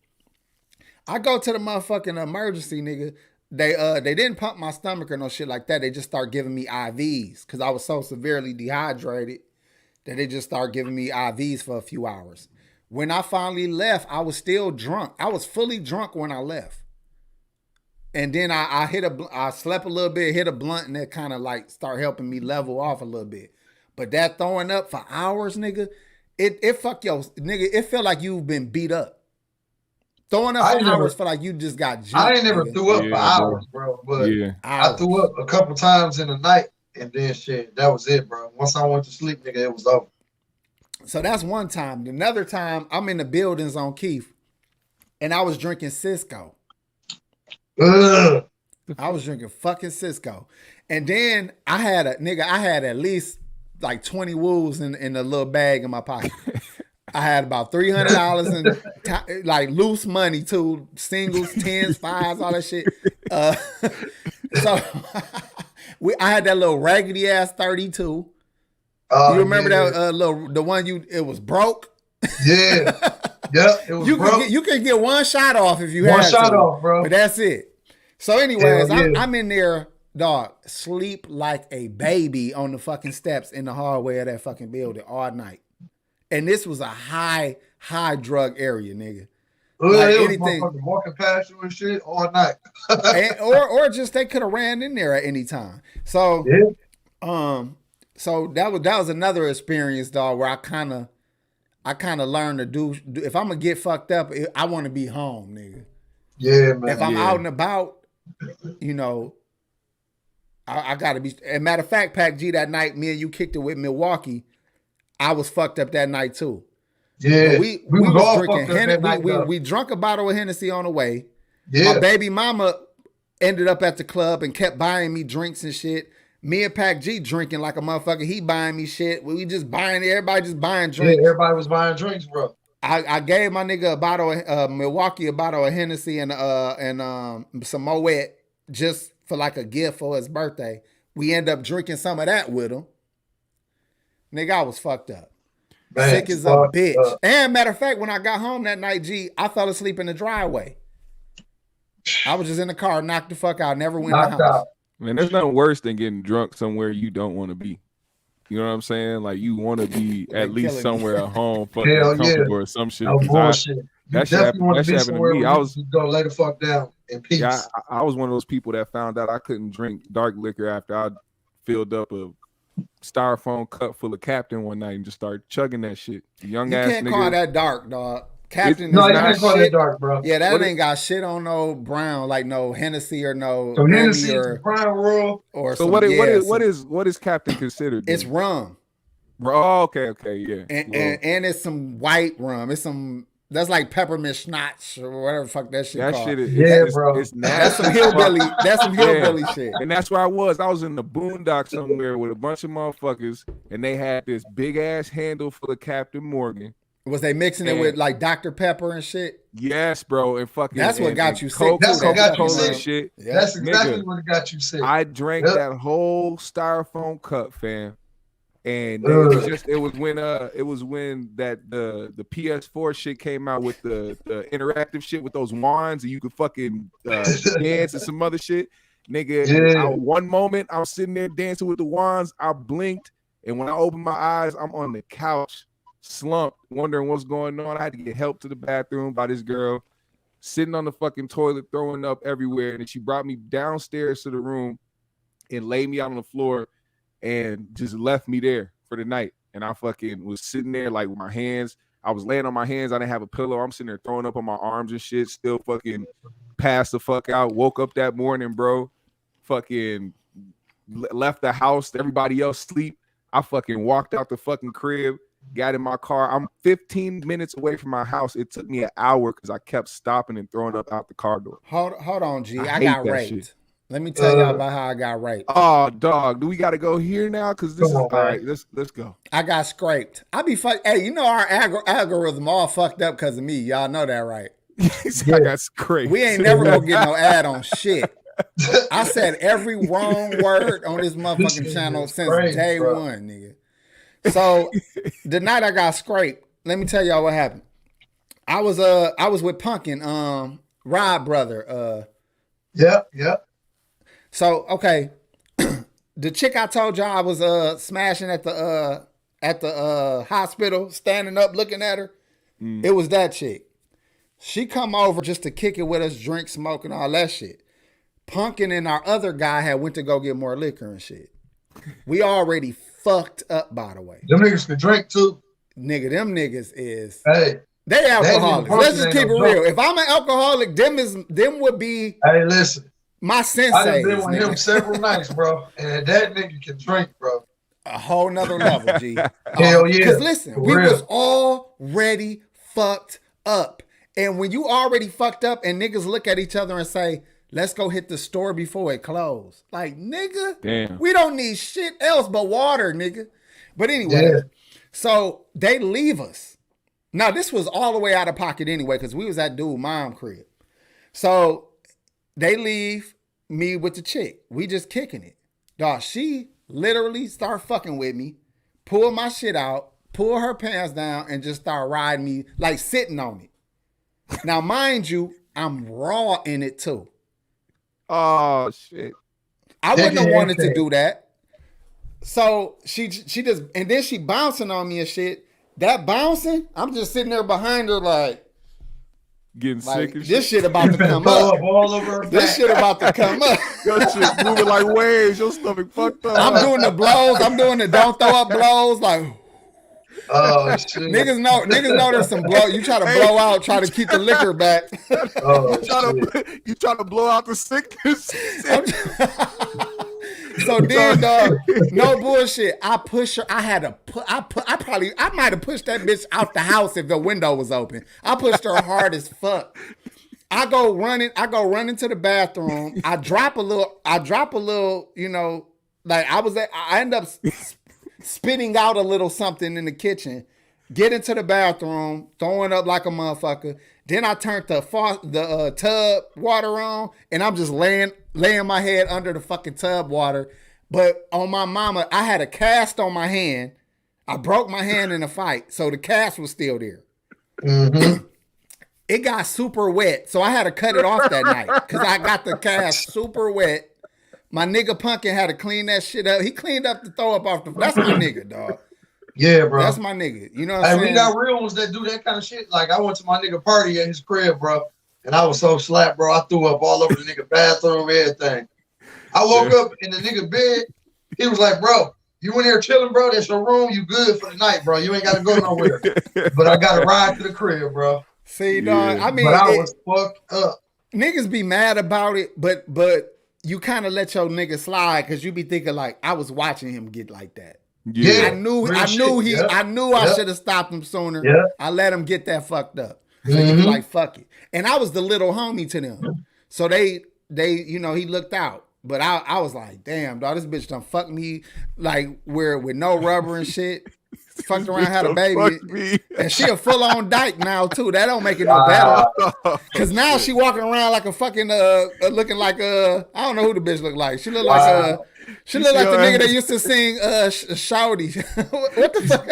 I go to the motherfucking emergency, nigga. They didn't pump my stomach or no shit like that. They just start giving me IVs because I was so severely dehydrated that they just start giving me IVs for a few hours. When I finally left, I was still drunk. I was fully drunk when I left. And then I slept a little bit, hit a blunt, and that kind of like start helping me level off a little bit. But that throwing up for hours, nigga, it fuck yo, nigga, it felt like you've been beat up. Throwing up for hours felt like you just got jumped. I ain't never nigga. threw up for hours, bro. But I threw up a couple times in the night, and then shit, that was it, bro. Once I went to sleep, nigga, it was over. So that's one time. Another time, I'm in the buildings on Keith, and I was drinking Cisco. Ugh. I was drinking fucking Cisco. And then I had at least like 20 woos in a little bag in my pocket. I had about $300 in like loose money too, singles, tens, fives, all that shit. So I had that little raggedy ass 32. You remember that the one it was broke? Yeah. Yeah, it was broke. You could get one shot off if you one had shot to, off, bro. But that's it. So anyways, yeah. I'm in there, dog, sleep like a baby on the fucking steps in the hallway of that fucking building all night. And this was a high drug area, nigga. Like anything, walking past you and shit all night. or just they could have ran in there at any time. So so that was another experience, dog, where I kind of learned to do if I'm gonna get fucked up, I want to be home, nigga. Yeah, man. If I'm out and about, you know, I gotta be. As a matter of fact, Pac G, that night, me and you kicked it with Milwaukee. I was fucked up that night too. Yeah, we was all drinking Hennessy. We drunk a bottle of Hennessy on the way. Yeah. My baby mama ended up at the club and kept buying me drinks and shit. Me and Pac G drinking like a motherfucker. He buying me shit. We just buying, everybody just buying drinks. Yeah, everybody was buying drinks, bro. I gave my nigga a bottle of Milwaukee, a bottle of Hennessy and some Moet just for like a gift for his birthday. We end up drinking some of that with him. Nigga, I was fucked up. Man, sick as a bitch. And matter of fact, when I got home that night, G, I fell asleep in the driveway. I was just in the car, knocked the fuck out, never went in the house. Out. Man, there's nothing worse than getting drunk somewhere you don't want to be. You know what I'm saying? Like you want to be at least somewhere at home, fucking comfortable or some shit. No bullshit. That shit happened to me. I was go lay the fuck down in peace. Yeah, I was one of those people that found out I couldn't drink dark liquor after I filled up a styrofoam cup full of Captain one night and just started chugging that shit. Young ass nigga. You can't call that dark, dog. Captain is you not can't call that dark, bro. Yeah, that ain't got shit on no brown, like no Hennessy or no Hennessy or brown roll. Or so what is Captain considered? It's rum. Oh, okay, yeah. And it's some white rum. It's some that's like peppermint schnapps or whatever the fuck that shit that called. Shit is, bro. It's that's some hillbilly. That's some hillbilly shit. And that's where I was. I was in the boondocks somewhere with a bunch of motherfuckers, and they had this big ass handle full of Captain Morgan. Was they mixing it with like Dr. Pepper and shit? Yes, bro. And fucking that's what got you sick. That's what got you sick. Shit. Yeah. That's exactly what got you sick. I drank that whole styrofoam cup, fam. And it was when that the PS4 shit came out with the interactive shit with those wands and you could fucking dance and some other shit. Nigga, one moment I was sitting there dancing with the wands, I blinked, and when I opened my eyes, I'm on the couch, slumped, wondering what's going on. I had to get help to the bathroom by this girl, sitting on the fucking toilet, throwing up everywhere. And then she brought me downstairs to the room and laid me out on the floor and just left me there for the night. And I fucking was sitting there like with my hands. I was laying on my hands. I didn't have a pillow. I'm sitting there throwing up on my arms and shit, still fucking passed the fuck out. Woke up that morning, bro. Fucking left the house. Everybody else sleep. I fucking walked out the fucking crib, got in my car. I'm 15 minutes away from my house. It took me an hour because I kept stopping and throwing up out the car door. Hold on, G. I got raped. Shit. Let me tell y'all about how I got raped. Oh, dog. Do we got to go here now? Because this is all right. Let's go. I got scraped. I be fuck. Hey, you know our algorithm all fucked up because of me. Y'all know that, right? I got scraped. We ain't never gonna get no ad on shit. I said every wrong word on this motherfucking channel since crazy, day bro. one, nigga. So the night I got scraped, let me tell y'all what happened. I was with Punkin, Rob brother. Yeah. So okay, the chick I told y'all I was smashing at the hospital, standing up looking at her. It was that chick. She come over just to kick it with us, drink, smoke, and all that shit. Punkin and our other guy had went to go get more liquor and shit. We already fucked up, by the way. Them niggas can drink too. Nigga, them niggas is Hey, they alcoholics. Let's just ain't keep it no real. joke. If I'm an alcoholic, them would be hey, listen. my senseis. I done been with nigga. him several nights, bro, and that nigga can drink, bro. A whole nother level, G. Hell yeah. Because listen, For we real. was already fucked up. And when you already fucked up and niggas look at each other and say, let's go hit the store before it closed. Like, nigga, Damn. we don't need shit else but water, nigga. But anyway, Yeah. so they leave us. Now, this was all the way out of pocket anyway, because we was at dude mom crib. So they leave me with the chick. We just kicking it. Dog, she literally start fucking with me, pull my shit out, pull her pants down, and just start riding me, like sitting on it. Now, mind you, I'm raw in it too. Oh shit. I wouldn't have wanted to do that. So she just, and then she bouncing on me and shit. That bouncing, I'm just sitting there behind her like Getting sick and this shit. shit about to come Blow up. up all over her This back. shit about to come up. Your shit moving like waves. Your stomach fucked up. I'm doing the blows. I'm doing the don't throw up blows. Like Oh shit. niggas know there's some blow. You try to blow out, try to keep the liquor back. Oh You trying to blow out the sickness? So then, dog, no bullshit. I push her. I had to put. I might have pushed that bitch out the house if the window was open. I pushed her hard as fuck. I go running to the bathroom. I drop a little. You know, like I end up spitting out a little something in the kitchen. Get into the bathroom, throwing up like a motherfucker. Then I turned the tub water on, and I'm just laying my head under the fucking tub water. But on my mama, I had a cast on my hand. I broke my hand in a fight, so the cast was still there. Mm-hmm. It got super wet, so I had to cut it off that night because I got the cast super wet. My nigga Punkin had to clean that shit up. He cleaned up the throw up off the. That's my nigga, dog. Yeah, bro. That's my nigga. You know what I'm saying? We got real ones that do that kind of shit. Like I went to my nigga party at his crib, bro, and I was so slapped, bro. I threw up all over the nigga bathroom, everything. I woke up in the nigga bed. He was like, bro, you in here chilling, bro? That's your room. You good for the night, bro. You ain't got to go nowhere. But I got to ride to the crib, bro. See, dog. I mean, but I was fucked up. Niggas be mad about it, but you kind of let your nigga slide because you be thinking like I was watching him get like that. Yeah, I knew I should have stopped him sooner. Yeah. I let him get that fucked up. So he was like, fuck it. And I was the little homie to them. So they he looked out. But I was like, damn, dog, this bitch done fucked me like with no rubber and shit. Fucked around, had a baby. And she a full on dyke now too. That don't make it no better. Cause now she walking around like a fucking looking like I don't know who the bitch look like. She look like she look like the nigga that used to sing Shouty. What the fuck?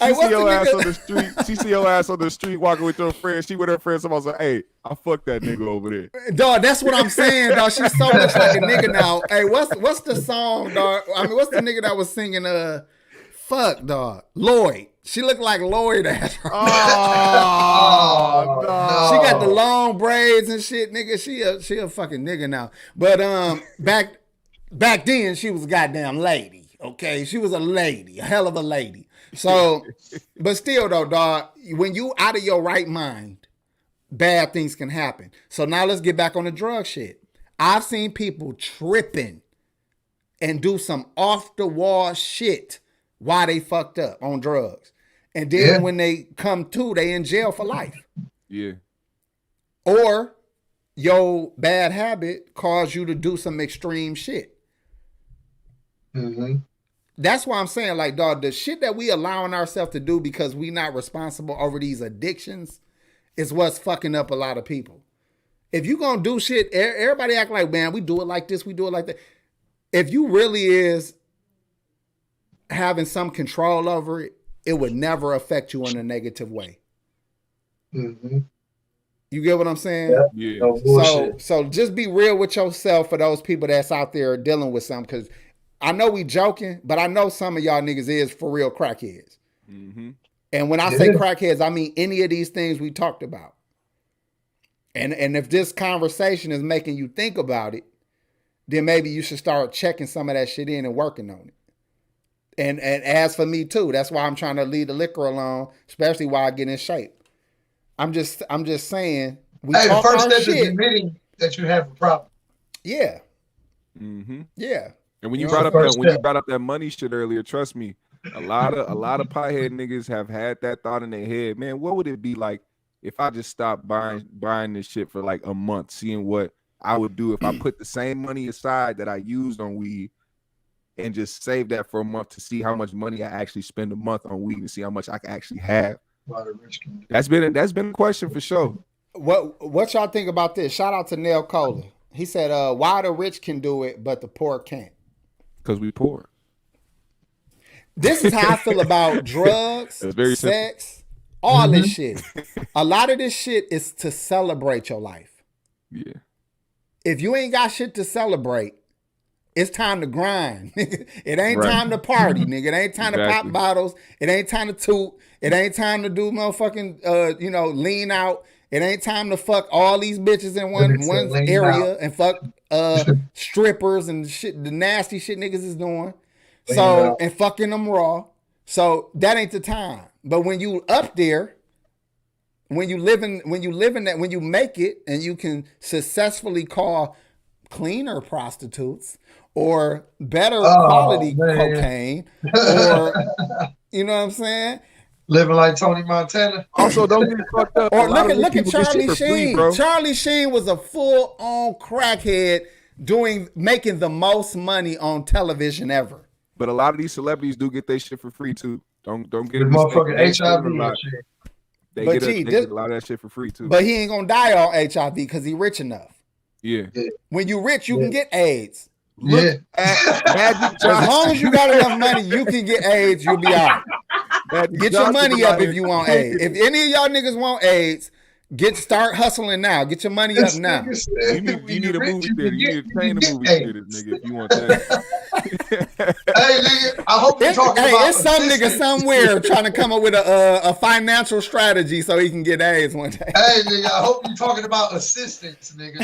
She see your ass on the street. She see your ass on the street walking with your friend. She with her friend. Somebody's like, hey, I fucked that nigga over there. Dog, that's what I'm saying, dog. She so much like a nigga now. Hey, what's the song, dog? I mean, what's the nigga that was singing fuck, dog? Lloyd. She looked like Lloyd at her. Oh, no. She got the long braids and shit, nigga. She a fucking nigga now. But back then she was a goddamn lady. Okay, she was a lady, a hell of a lady. So, but still though, dog, when you out of your right mind, bad things can happen. So now let's get back on the drug shit. I've seen people tripping and do some off the wall shit while they fucked up on drugs. And then when they come to, they in jail for life. Yeah. Or your bad habit caused you to do some extreme shit. Mm-hmm. That's why I'm saying, like, dog, the shit that we allowing ourselves to do because we not responsible over these addictions is what's fucking up a lot of people. If you gonna do shit, everybody act like, man, we do it like this, we do it like that. If you really is having some control over it, it would never affect you in a negative way. Mm-hmm. You get what I'm saying? Yeah. No so just be real with yourself for those people that's out there dealing with something. Because I know we joking, but I know some of y'all niggas is for real crackheads. Mm-hmm. And when I say crackheads, I mean any of these things we talked about. And if this conversation is making you think about it, then maybe you should start checking some of that shit in and working on it. And as for me too, that's why I'm trying to leave the liquor alone, especially while I get in shape. I'm just saying. The first step is admitting that you have a problem. Yeah. Mm-hmm. Yeah. And when you brought up that money shit earlier, trust me, a lot of pothead niggas have had that thought in their head. Man, what would it be like if I just stopped buying this shit for like a month, seeing what I would do if I put the same money aside that I used on weed and just save that for a month to see how much money I actually spend a month on weed and see how much I can actually have. That's been a question for sure. What y'all think about this? Shout out to Nell Cola. He said, why the rich can do it, but the poor can't? Because we poor. This is how I feel about drugs, sex, all this shit. A lot of this shit is to celebrate your life. Yeah. If you ain't got shit to celebrate, it's time to grind. It ain't time to party, nigga. It ain't time to pop bottles. It ain't time to toot. It ain't time to do motherfucking, lean out. It ain't time to fuck all these bitches in one area and fuck strippers and shit, the nasty shit niggas is doing. So, and fucking them raw. So that ain't the time. But when you up there, when you live in that, when you make it and you can successfully call cleaner prostitutes or better quality cocaine, or you know what I'm saying? Living like Tony Montana. Also, don't get fucked up. Or look at Charlie Sheen. Free, Charlie Sheen was a full-on crackhead making the most money on television ever. But a lot of these celebrities do get their shit for free too. Don't get it. Motherfucking HIV shit. They get a lot of that shit for free too. But he ain't gonna die on HIV because he rich enough. Yeah. When you rich, you can get AIDS. Look as long as you got enough money, you can get AIDS. You'll be all right. Get your money up if you want AIDS. If any of y'all niggas want AIDS, start hustling now. Get your money up now. You need a movie theater. You need to train a movie theater, nigga, if you want that. Hey, nigga, I hope you're talking about. It's some nigga somewhere trying to come up with a financial strategy so he can get AIDS one day. Hey, nigga, I hope you're talking about assistance, nigga.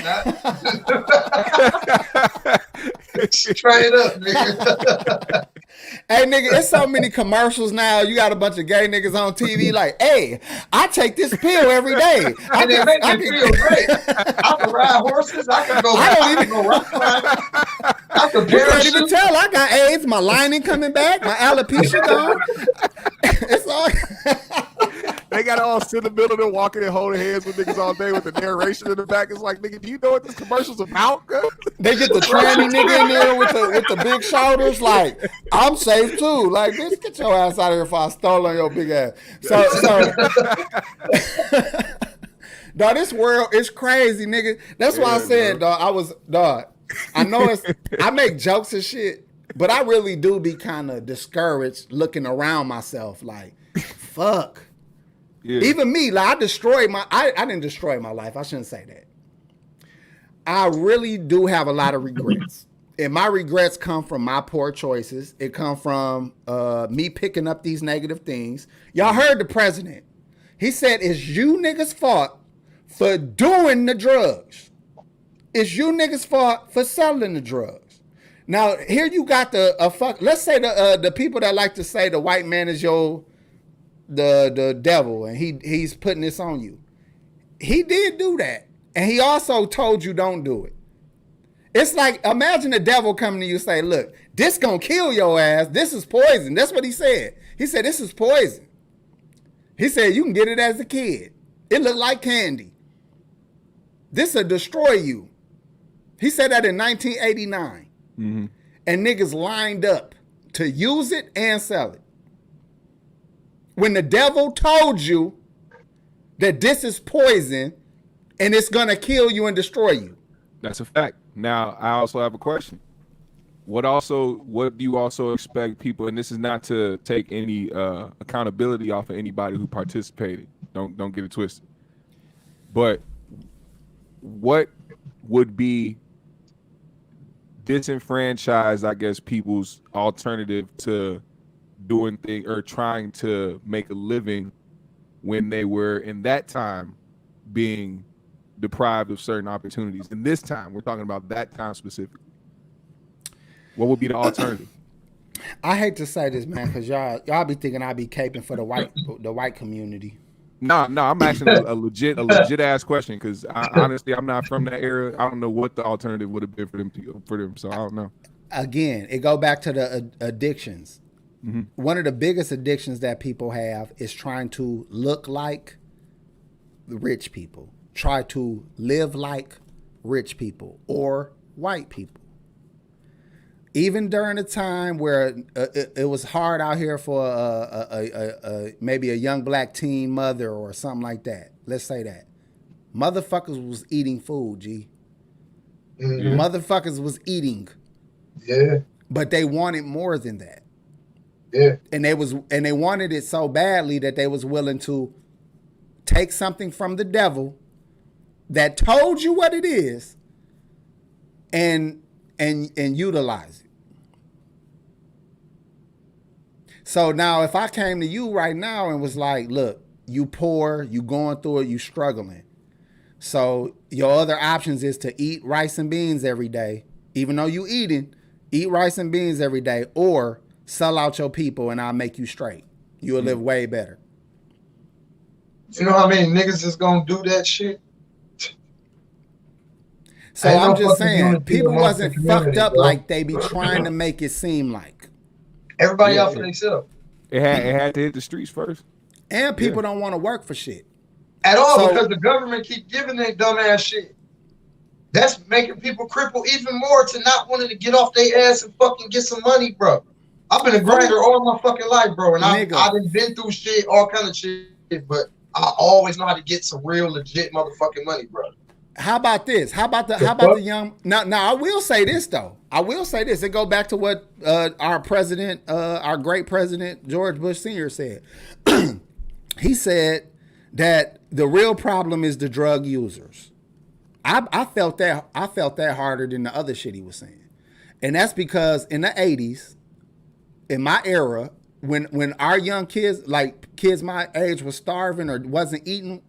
Straight up, nigga. Hey, nigga, it's so many commercials now. You got a bunch of gay niggas on TV like, hey, I take this pill every day. And it makes me feel great. I can ride horses. I can go rock climbing. I can you can't even tell I got AIDS. My lining coming back. My alopecia gone. It's all... They got all sit in the middle and walking and holding hands with niggas all day with the narration in the back. It's like, nigga, do you know what this commercial's about? They get the tranny nigga in there with the big shoulders. Like, I'm safe too. Like, bitch, get your ass out of here if I stole on your big ass. So dog, this world is crazy, nigga. That's why I said, dog, I know I make jokes and shit, but I really do be kind of discouraged looking around myself like, fuck. Yeah. Even me, like I didn't destroy my life. I shouldn't say that. I really do have a lot of regrets. And my regrets come from my poor choices. It come from me picking up these negative things. Y'all heard the president. He said, it's you niggas' fault for doing the drugs. It's you niggas' fault for selling the drugs. Now, here you got let's say the people that like to say the white man is the devil and he's putting this on you. He did do that. And he also told you don't do it. It's like, imagine the devil coming to you and say, look, this gonna kill your ass. This is poison. That's what he said. He said, this is poison. He said, you can get it as a kid. It looked like candy. This will destroy you. He said that in 1989. Mm-hmm. And niggas lined up to use it and sell it. When the devil told you that this is poison and it's going to kill you and destroy you. That's a fact. Now, I also have a question. What do you also expect people, and this is not to take any accountability off of anybody who participated. Don't get it twisted. But what would be disenfranchised, I guess, people's alternative to doing things or trying to make a living when they were in that time being deprived of certain opportunities? And this time, we're talking about that time specifically. What would be the alternative? I hate to say this, man, because y'all be thinking I be caping for the white community. No, I'm asking a legit ass question because honestly, I'm not from that era. I don't know what the alternative would have been for them. So I don't know. Again, it go back to the addictions. Mm-hmm. One of the biggest addictions that people have is trying to look like rich people, try to live like rich people or white people. Even during a time where it was hard out here for maybe a young black teen mother or something like that. Let's say that. Motherfuckers was eating food, G. Mm-hmm. Motherfuckers was eating. Yeah. But they wanted more than that. Yeah. And they wanted it so badly that they was willing to take something from the devil that told you what it is and utilize it. So now if I came to you right now and was like, look, you poor, you going through it, you struggling. So your other options is to eat rice and beans every day, even though you eat rice and beans every day, or sell out your people and I'll make you straight. You'll live way better. You know how many niggas is gonna do that shit? So I'm just saying, people wasn't fucked up, bro, like they be trying to make it seem like. Everybody out for themselves. It had to hit the streets first. And people don't want to work for shit. At all, because the government keep giving that dumbass shit. That's making people cripple even more to not wanting to get off their ass and fucking get some money, bro. I've been a grinder all my fucking life, bro. And I've been through shit, all kind of shit, but I always know how to get some real legit motherfucking money, bro. How about this? How about the young? Now I will say this though. I will say this. It go back to what our president, our great president George Bush Sr. said. He said that the real problem is the drug users. I felt that harder than the other shit he was saying, and that's because in the 80s, in my era, when our young kids, like kids my age, was starving or wasn't eating,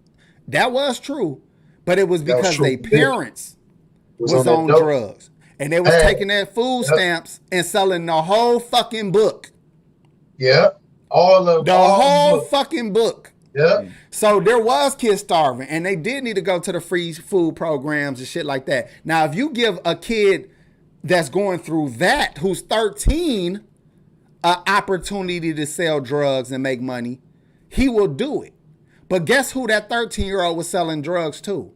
that was true. But it was because their parents was on drugs. And they was taking their food stamps and selling the whole fucking book. Yeah. The whole fucking book. Yeah. So there was kids starving. And they did need to go to the free food programs and shit like that. Now, if you give a kid that's going through that, who's 13, an opportunity to sell drugs and make money, he will do it. But guess who that 13-year-old was selling drugs to?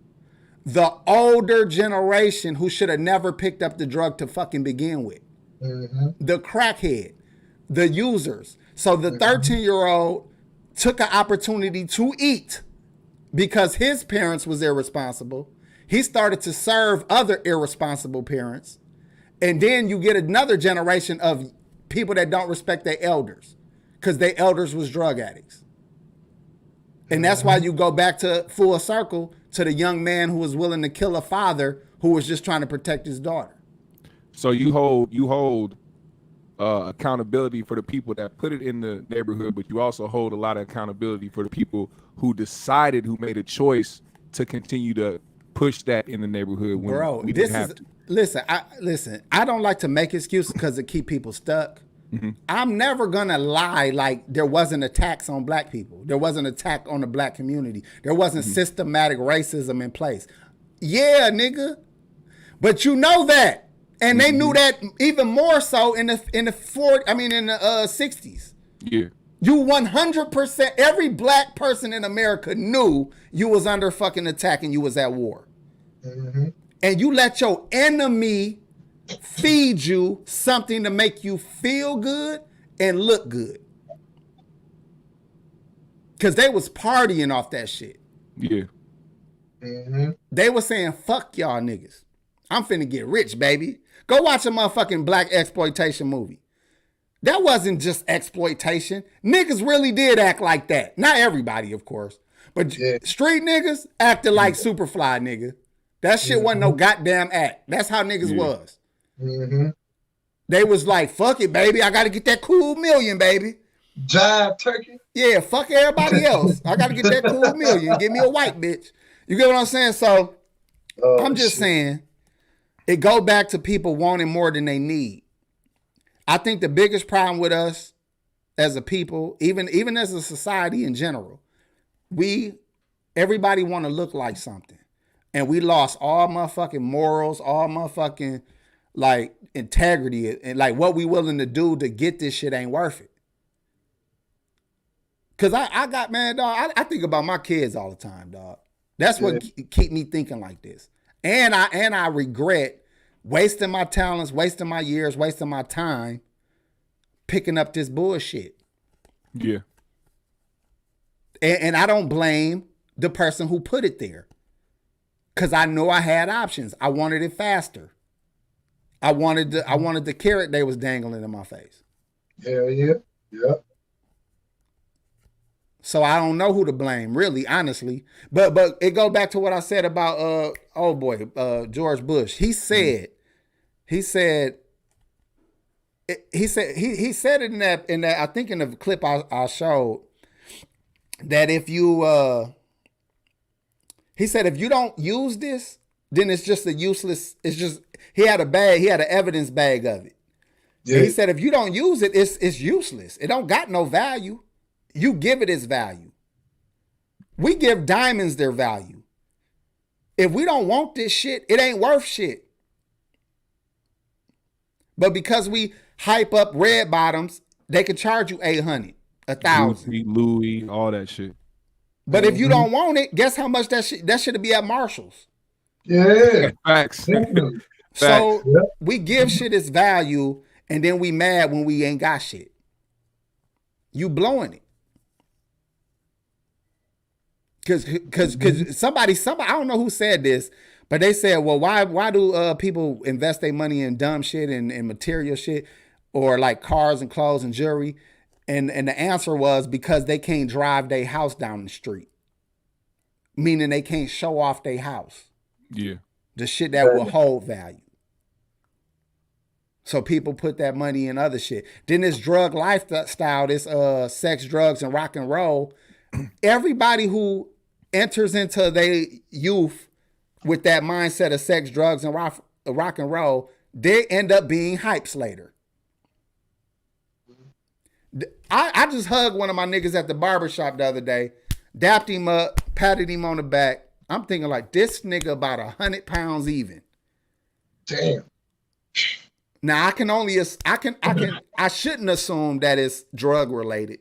The older generation who should have never picked up the drug to fucking begin with. Mm-hmm. The crackhead, the users. So the 13-year-old took an opportunity to eat because his parents was irresponsible. He started to serve other irresponsible parents. And then you get another generation of people that don't respect their elders because their elders was drug addicts. And that's why you go back to full circle to the young man who was willing to kill a father who was just trying to protect his daughter. So you hold accountability for the people that put it in the neighborhood, but you also hold a lot of accountability for the people who made a choice to continue to push that in the neighborhood when we didn't have to. Listen, I don't like to make excuses because it keep people stuck. Mm-hmm. I'm never gonna lie like there wasn't attacks on black people. There wasn't attack on the black community. There wasn't systematic racism in place. Yeah, nigga. But you know that. And they knew that even more so in the 60s. Yeah. You 100%, every black person in America knew you was under fucking attack and you was at war. Mm-hmm. And you let your enemy feed you something to make you feel good and look good. Because they was partying off that shit. Yeah. Mm-hmm. They were saying, fuck y'all niggas. I'm finna get rich, baby. Go watch a motherfucking black exploitation movie. That wasn't just exploitation. Niggas really did act like that. Not everybody, of course. But street niggas acted like Superfly, nigga. That shit wasn't no goddamn act. That's how niggas was. Mm-hmm. They was like, fuck it, baby. I got to get that cool million, baby. Jive turkey. Yeah, fuck everybody else. I got to get that cool million. Give me a white bitch. You get what I'm saying? So I'm just saying, it go back to people wanting more than they need. I think the biggest problem with us as a people, even as a society in general, everybody want to look like something. And we lost all motherfucking morals, all motherfucking like integrity, and like what we willing to do to get this shit ain't worth it. Cause I got, man, dog, I think about my kids all the time, dog. That's what keep me thinking like this. And I regret wasting my talents, wasting my years, wasting my time picking up this bullshit. Yeah. And I don't blame the person who put it there. Cause I know I had options. I wanted it faster. I wanted the carrot they was dangling in my face. Hell yeah. Yeah. So I don't know who to blame, really, honestly. But it go back to what I said about George Bush. He said it in that I think in the clip I showed that if you he said if you don't use this, then it's just a useless. It's just he had an evidence bag of it. Yeah. And he said if you don't use it, it's useless. It don't got no value. You give it its value. We give diamonds their value. If we don't want this shit, it ain't worth shit. But because we hype up red bottoms, they could charge you $800, $1,000. Louis, all that shit. But if you don't want it, guess how much that should be at Marshall's. Yeah. Facts. So we give shit its value, and then we mad when we ain't got shit. You blowing it. Cause somebody, I don't know who said this, but they said, well, why do people invest their money in dumb shit and material shit, or like cars and clothes and jewelry? And the answer was because they can't drive their house down the street, meaning they can't show off their house. Yeah, the shit that will hold value. So people put that money in other shit. Then this drug lifestyle, this sex, drugs, and rock and roll. Everybody who enters into their youth with that mindset of sex, drugs, and rock and roll, they end up being hypes later. I just hugged one of my niggas at the barbershop the other day, dapped him up, patted him on the back. I'm thinking like, this nigga about 100 pounds even. Damn. Now I shouldn't assume that it's drug related,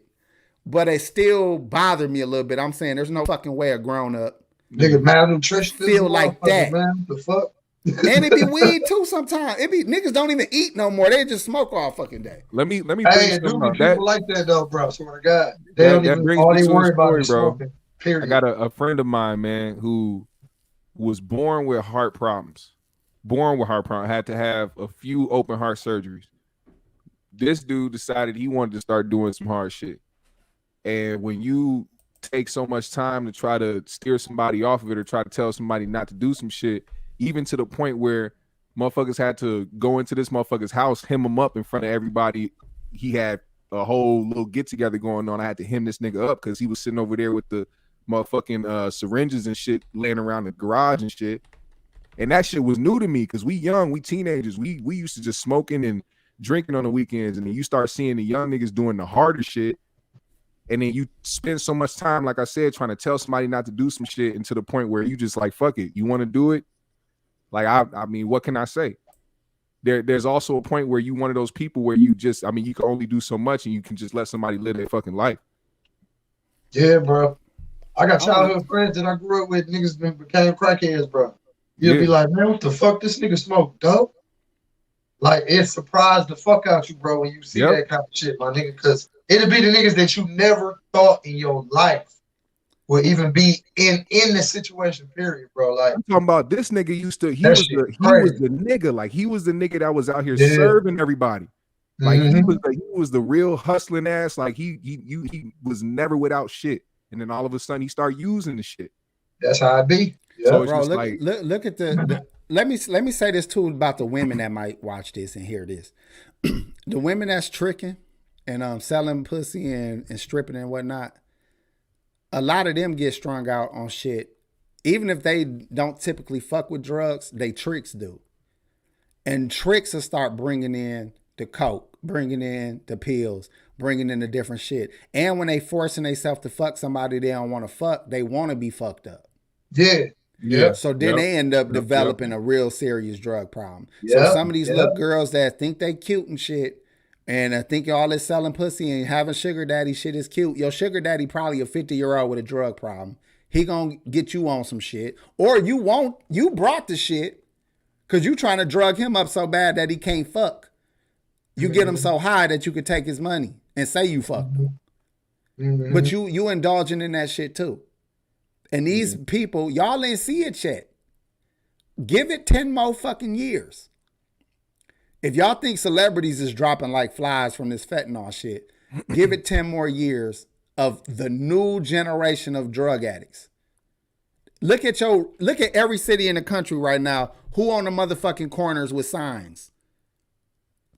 but it still bothered me a little bit. I'm saying there's no fucking way a grown up nigga malnutrition feel like that. Man, the fuck? And it be weed too sometimes. It be niggas don't even eat no more. They just smoke all fucking day. Let me bring some up. People like that though, bro. Swear to God. They don't even all they worry about is smoking. Period. I got a friend of mine, man, who was born with heart problems. Had to have a few open heart surgeries. This dude decided he wanted to start doing some hard shit. And when you take so much time to try to steer somebody off of it or try to tell somebody not to do some shit, even to the point where motherfuckers had to go into this motherfucker's house, hem him up in front of everybody. He had a whole little get together going on. I had to hem this nigga up because he was sitting over there with the motherfucking syringes and shit laying around the garage and shit. And that shit was new to me because we teenagers. We used to just smoking and drinking on the weekends. And then you start seeing the young niggas doing the harder shit. And then you spend so much time, like I said, trying to tell somebody not to do some shit, and to the point where you just like, fuck it. You want to do it? Like, I mean, what can I say? There's also a point where you one of those people where you just, I mean, you can only do so much and you can just let somebody live their fucking life. Yeah, bro. I got childhood friends that I grew up with, niggas became crackheads, bro. You'll be like, man, what the fuck this nigga smoke dope? Like, it surprised the fuck out you, bro, when you see that kind of shit, my nigga, because it'll be the niggas that you never thought in your life will even be in the situation, period, bro. Like, I'm talking about this nigga he was crazy. the nigga. Like, he was the nigga that was out here Yeah. serving everybody. Like, he Mhm. was the real hustling ass. Like, he was never without shit. And then all of a sudden he started using the shit. That's how it be. So Yeah. it's Bro, just look, like, look at the let me say this too about the women that might watch this and hear this. The women that's tricking and selling pussy and stripping and whatnot, a lot of them get strung out on shit. Even if they don't typically fuck with drugs, they tricks do. And tricks will start bringing in the coke, bringing in the pills, bringing in the different shit. And when they forcing themselves to fuck somebody they don't want to fuck, they want to be fucked up. Yeah. yeah. So then they end up Yep. developing a real serious drug problem. So Yep. some of these little girls that think they cute and shit, and I think all this selling pussy and having sugar daddy shit is cute. Your sugar daddy probably a 50-year-old with a drug problem. He gonna get you on some shit, or you brought the shit because you trying to drug him up so bad that he can't fuck. You get him so high that you could take his money and say you fucked him. Mhm. But you indulging in that shit too. And these people, y'all ain't see it yet. Give it 10 more fucking years. If y'all think celebrities is dropping like flies from this fentanyl shit, give it 10 more years of the new generation of drug addicts. Look at every city in the country right now. Who on the motherfucking corners with signs?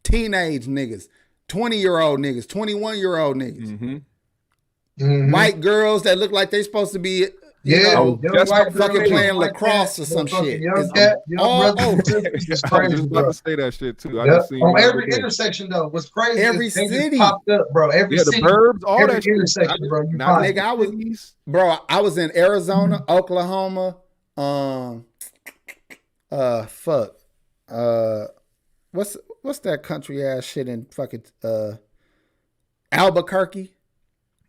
Teenage niggas, 20-year-old niggas, 21-year-old niggas. Mhm. White girls that look like they supposed to be, you Yeah. know, Young white fucking girls, playing white lacrosse cat, or some motherfucking shit. Young It's cat, young all brothers and over. sisters. It's I was crazy, just bro. about to say that shit too. I Yep. just seen On one the every other day. intersection though, what's crazy Every is they just city. popped up, bro. Every Yeah, the city, burbs, all every that shit. intersection, bro. You Not find just Nigga, I was, cities. bro, I was in Arizona, Oklahoma, fuck, what's that country ass shit in fucking Albuquerque?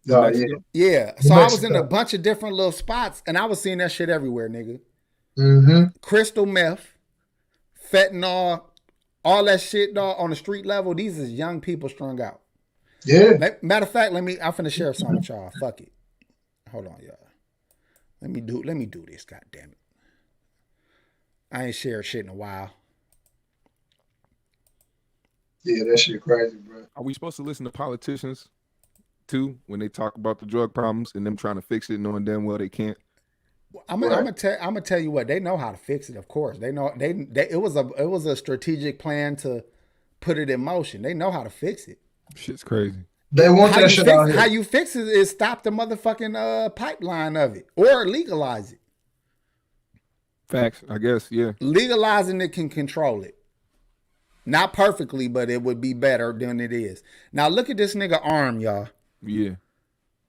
New yeah. Mexico. Yeah. New So I was in a Mexico. bunch of different little spots, and I was seeing that shit everywhere, nigga. Mm-hmm. Crystal meth, fentanyl, all that shit, dog, on the street level. These is young people strung out. Yeah. Matter of fact, I'm finna share something with y'all. Fuck it. Hold on, y'all. Let me do this, god damn it. I ain't shared shit in a while. Yeah, that shit crazy, bro. Are we supposed to listen to politicians too when they talk about the drug problems and them trying to fix it, knowing damn well they can't? I'm gonna tell you what, they know how to fix it. Of course, they know it was a strategic plan to put it in motion. They know how to fix it. Shit's crazy. They want that shit out How here. you fix it is stop the motherfucking pipeline of it or legalize it. Facts, I guess. Yeah. Legalizing it can control it. Not perfectly, but it would be better than it is. Now look at this nigga arm, y'all. Yeah.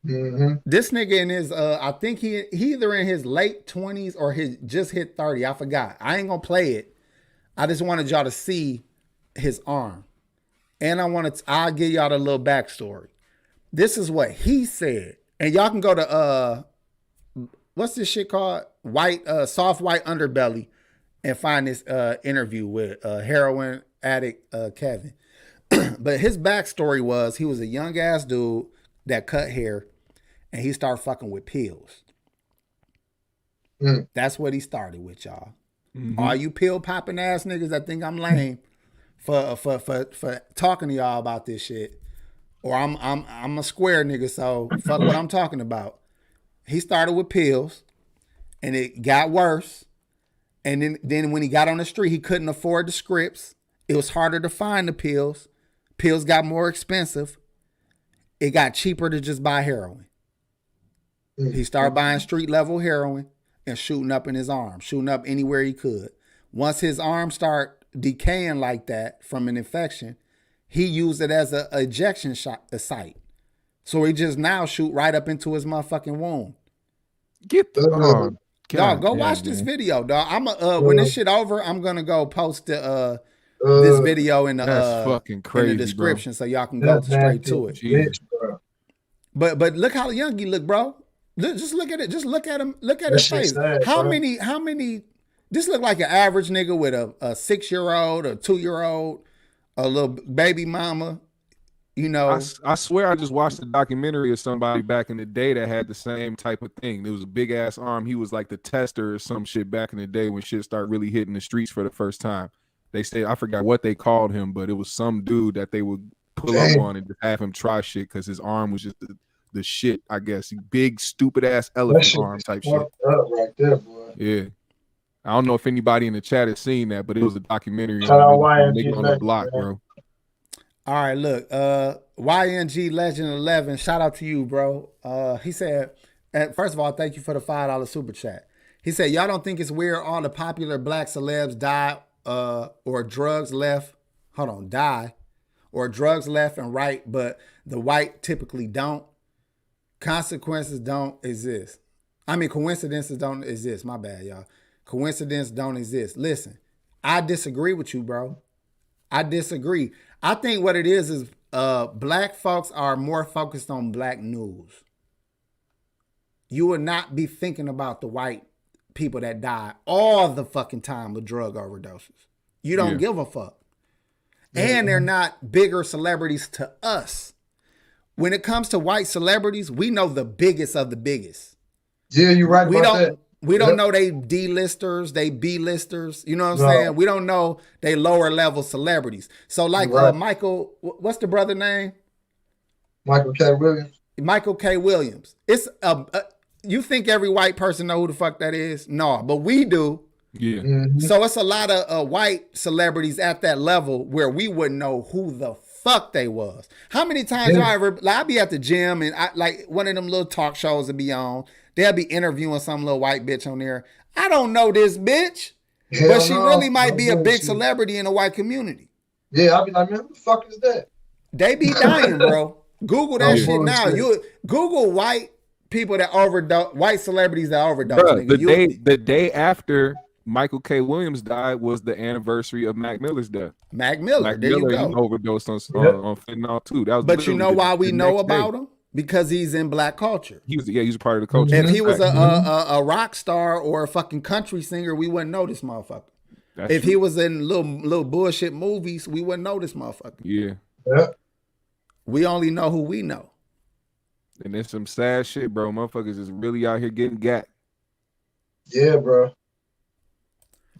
Mm-hmm. This nigga in his I think he either in his late 20s or his just hit 30. I forgot. I ain't gonna play it. I just wanted y'all to see his arm. And I'll give y'all the little backstory. This is what he said. And y'all can go to what's this shit called? Soft white underbelly and find this interview with heroin addict Kevin. But his backstory was he was a young ass dude that cut hair and he started fucking with pills. That's what he started with, y'all. All you pill popping ass niggas that think I'm lame for talking to y'all about this shit, or I'm a square nigga, so fuck what I'm talking about. He started with pills, and it got worse. And then when he got on the street, he couldn't afford the scripts. It was harder to find the pills. Pills got more expensive. It got cheaper to just buy heroin. He started buying street level heroin and shooting up in his arm, shooting up anywhere he could. Once his arm start decaying like that from an infection, he used it as a ejection site. So he just now shoot right up into his motherfucking wound. Get the dog, go watch this video, dog. When this shit over, I'm gonna go post this video in the that's fucking crazy, in the description, bro. so y'all can go straight to it. Jesus. But look how young he look, bro. Just look at it. Just look at him. Look at his face. Sad, how bro. many? This look like an average nigga with a 6-year-old, a 2-year-old, a little baby mama. You know, I swear I just watched a documentary of somebody back in the day that had the same type of thing. There was a big ass arm. He was like the tester or some shit back in the day when shit started really hitting the streets for the first time. They say, I forgot what they called him, but it was some dude that they would pull up on and just have him try shit because his arm was just the shit, I guess. Big, stupid ass elephant arm type shit. Up right there, boy. Yeah. I don't know if anybody in the chat has seen that, but it was a documentary Shout on out nigga YNG on the block, man. bro. all right, look, YNG Legend 11, shout out to you, bro. He said, first of all, thank you for the $5 super chat. He said, y'all don't think it's weird all the popular black celebs die or drugs left and right, but the white typically don't. Coincidences don't exist. My bad, y'all. Coincidence don't exist. Listen, I disagree with you, bro. I disagree. I think what it is black folks are more focused on black news. You would not be thinking about the white people that die all the fucking time with drug overdoses. You don't give a fuck. And they're not bigger celebrities to us. When it comes to white celebrities, we know the biggest of the biggest. Yeah, you're right about that. We don't know they D-listers, they B-listers. You know what I'm saying? We don't know they lower level celebrities. So like Michael, what's the brother name? Michael K. Williams. Michael K. Williams. It's you think every white person know who the fuck that is? No, but we do. Yeah. Mm-hmm. So it's a lot of white celebrities at that level where we wouldn't know who the fuck they was. How many times y'all ever, like, I be at the gym and I like one of them little talk shows to be on. They'll be interviewing some little white bitch on there. I don't know this bitch, but she really might be a big celebrity in the white community. Yeah, I'll be like, man, who the fuck is that? They be dying, bro. Google that shit now. You Google white people that overdose, white celebrities that overdose. Bruh, nigga. the day after Michael K. Williams died was the anniversary of Mac Miller's death. Mac Miller, there you go. He overdosed on fentanyl too. That was, but you know why we know about him? Because he's in black culture. He's a part of the culture. If he was a rock star or a fucking country singer, we wouldn't know this motherfucker. If he was in little bullshit movies, we wouldn't know this motherfucker. Yeah. We only know who we know. And there's some sad shit, bro. Motherfuckers is really out here getting gat. Yeah, bro.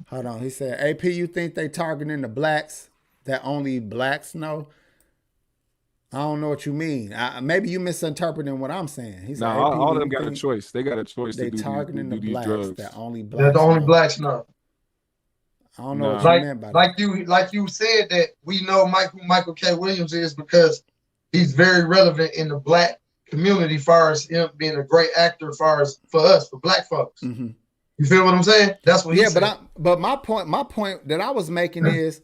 Hold on. He said, AP, you think they targeting the blacks that only blacks know? I don't know what you mean. Maybe you misinterpreting what I'm saying. He said, all of them got a choice. They got a choice to do targeting the these blacks drugs. that only blacks That the only know. blacks know. I don't know what you meant by that. Like you said that we know who Michael K. Williams is because he's very relevant in the black community as far as him being a great actor as far as for us, for black folks. Mm-hmm. You feel what I'm saying? That's what he said. But my point that I was making is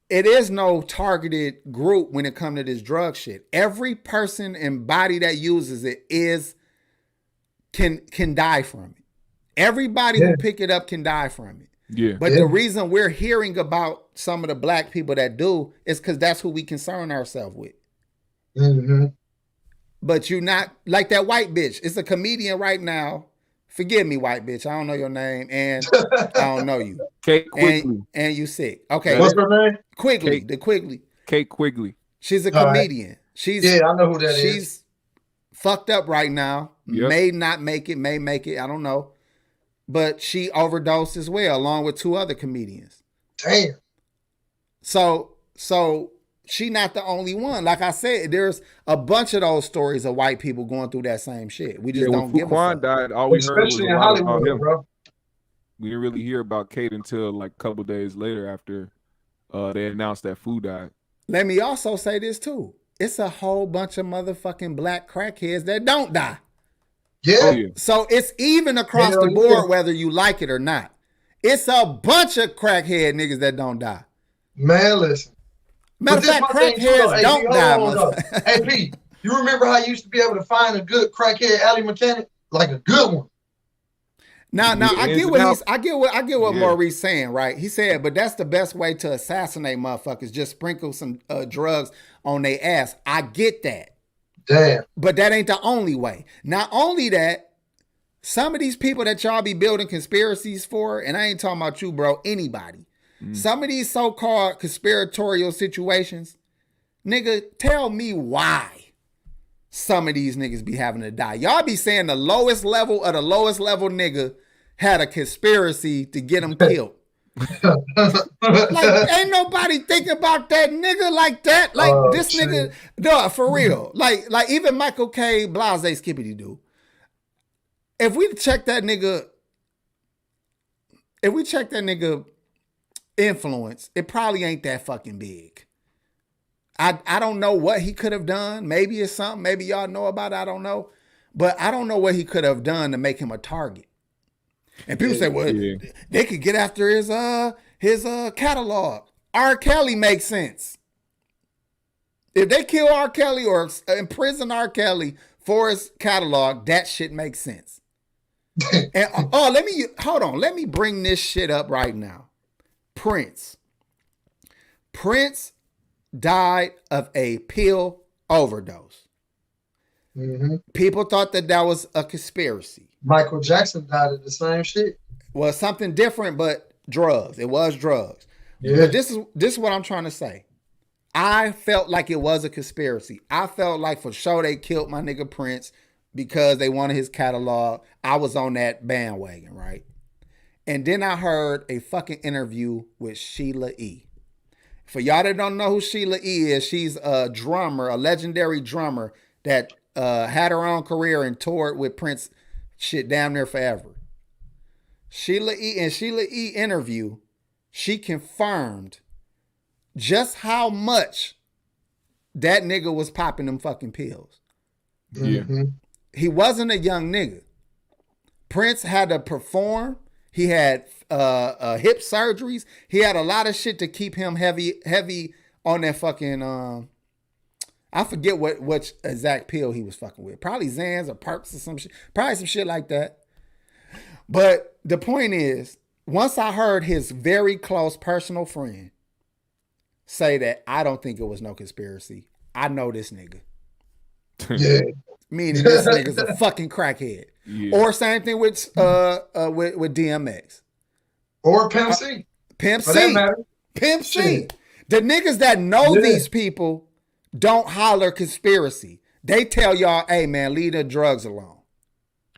it is no targeted group when it comes to this drug shit. Every person and body that uses it can die from it. Everybody who pick it up can die from it. Yeah. But the reason we're hearing about some of the black people that do is because that's who we concern ourselves with. Mm-hmm. But you're not like that white bitch. It's a comedian right now. Forgive me, white bitch. I don't know your name, and I don't know you. Kate Quigley. And you sick. Okay. What's her name? Quigley. Kate Quigley. She's a comedian. Right. I know who that is. She's fucked up right now. Yep. May not make it, may make it. I don't know. But she overdosed as well, along with 2 other comedians. Damn. So she not the only one. Like I said, there's a bunch of those stories of white people going through that same shit. We just don't give a fuck. Died, all we heard was especially in Hollywood, him. bro. We didn't really hear about Kate until like a couple days later after they announced that Fu died. Let me also say this too. It's a whole bunch of motherfucking black crackheads that don't die. Yeah. Oh, yeah. So it's even across the board, whether you like it or not. It's a bunch of crackhead niggas that don't die. Man, listen. Matter of fact, crackheads don't die. Hey, Pete, you remember how you used to be able to find a good crackhead alley mechanic? Like a good one. Now, I get what Maurice saying, right? He said, but that's the best way to assassinate motherfuckers. Just sprinkle some drugs on their ass. I get that. Damn. But that ain't the only way. Not only that, some of these people that y'all be building conspiracies for, and I ain't talking about you, bro, anybody. Some of these so-called conspiratorial situations, Nigga, tell me why some of these niggas be having to die. Y'all be saying the lowest level of the lowest level nigga had a conspiracy to get him killed. Like, ain't nobody think about that nigga like that. Like, this shit. nigga, no, for real. Like even Michael K. Blase Skippity do. If we check that nigga influence, it probably ain't that fucking big. I don't know what he could have done. Maybe it's something. Maybe y'all know about it. I don't know. But I don't know what he could have done to make him a target. And people say, well, they could get after his catalog. R. Kelly makes sense. If they kill R. Kelly or imprison R. Kelly for his catalog, that shit makes sense. And let me bring this shit up right now. Prince died of a pill overdose. Mm-hmm. People thought that was a conspiracy. Michael Jackson died of the same shit. Well, something different, but drugs. It was drugs. Yeah. But this is what I'm trying to say. I felt like it was a conspiracy. I felt like for sure they killed my nigga Prince because they wanted his catalog. I was on that bandwagon, right? And then I heard a fucking interview with Sheila E. For y'all that don't know who Sheila E is, she's a drummer, a legendary drummer that had her own career and toured with Prince shit damn near forever. Sheila E interview, she confirmed just how much that nigga was popping them fucking pills. Yeah. Mm-hmm. He wasn't a young nigga. Prince had to perform. He had hip surgeries. He had a lot of shit to keep him heavy on that fucking I forget what exact pill he was fucking with. Probably Xans or Perks or some shit. Probably some shit like that. But the point is, once I heard his very close personal friend say that I don't think it was no conspiracy, I know this nigga. Yeah. Meaning this nigga's a fucking crackhead. Yeah. Or same thing with DMX. Or Pimp C. Pimp For that C. matter. Pimp C. Shit. The niggas that know these people don't holler conspiracy. They tell y'all, hey man, leave the drugs alone.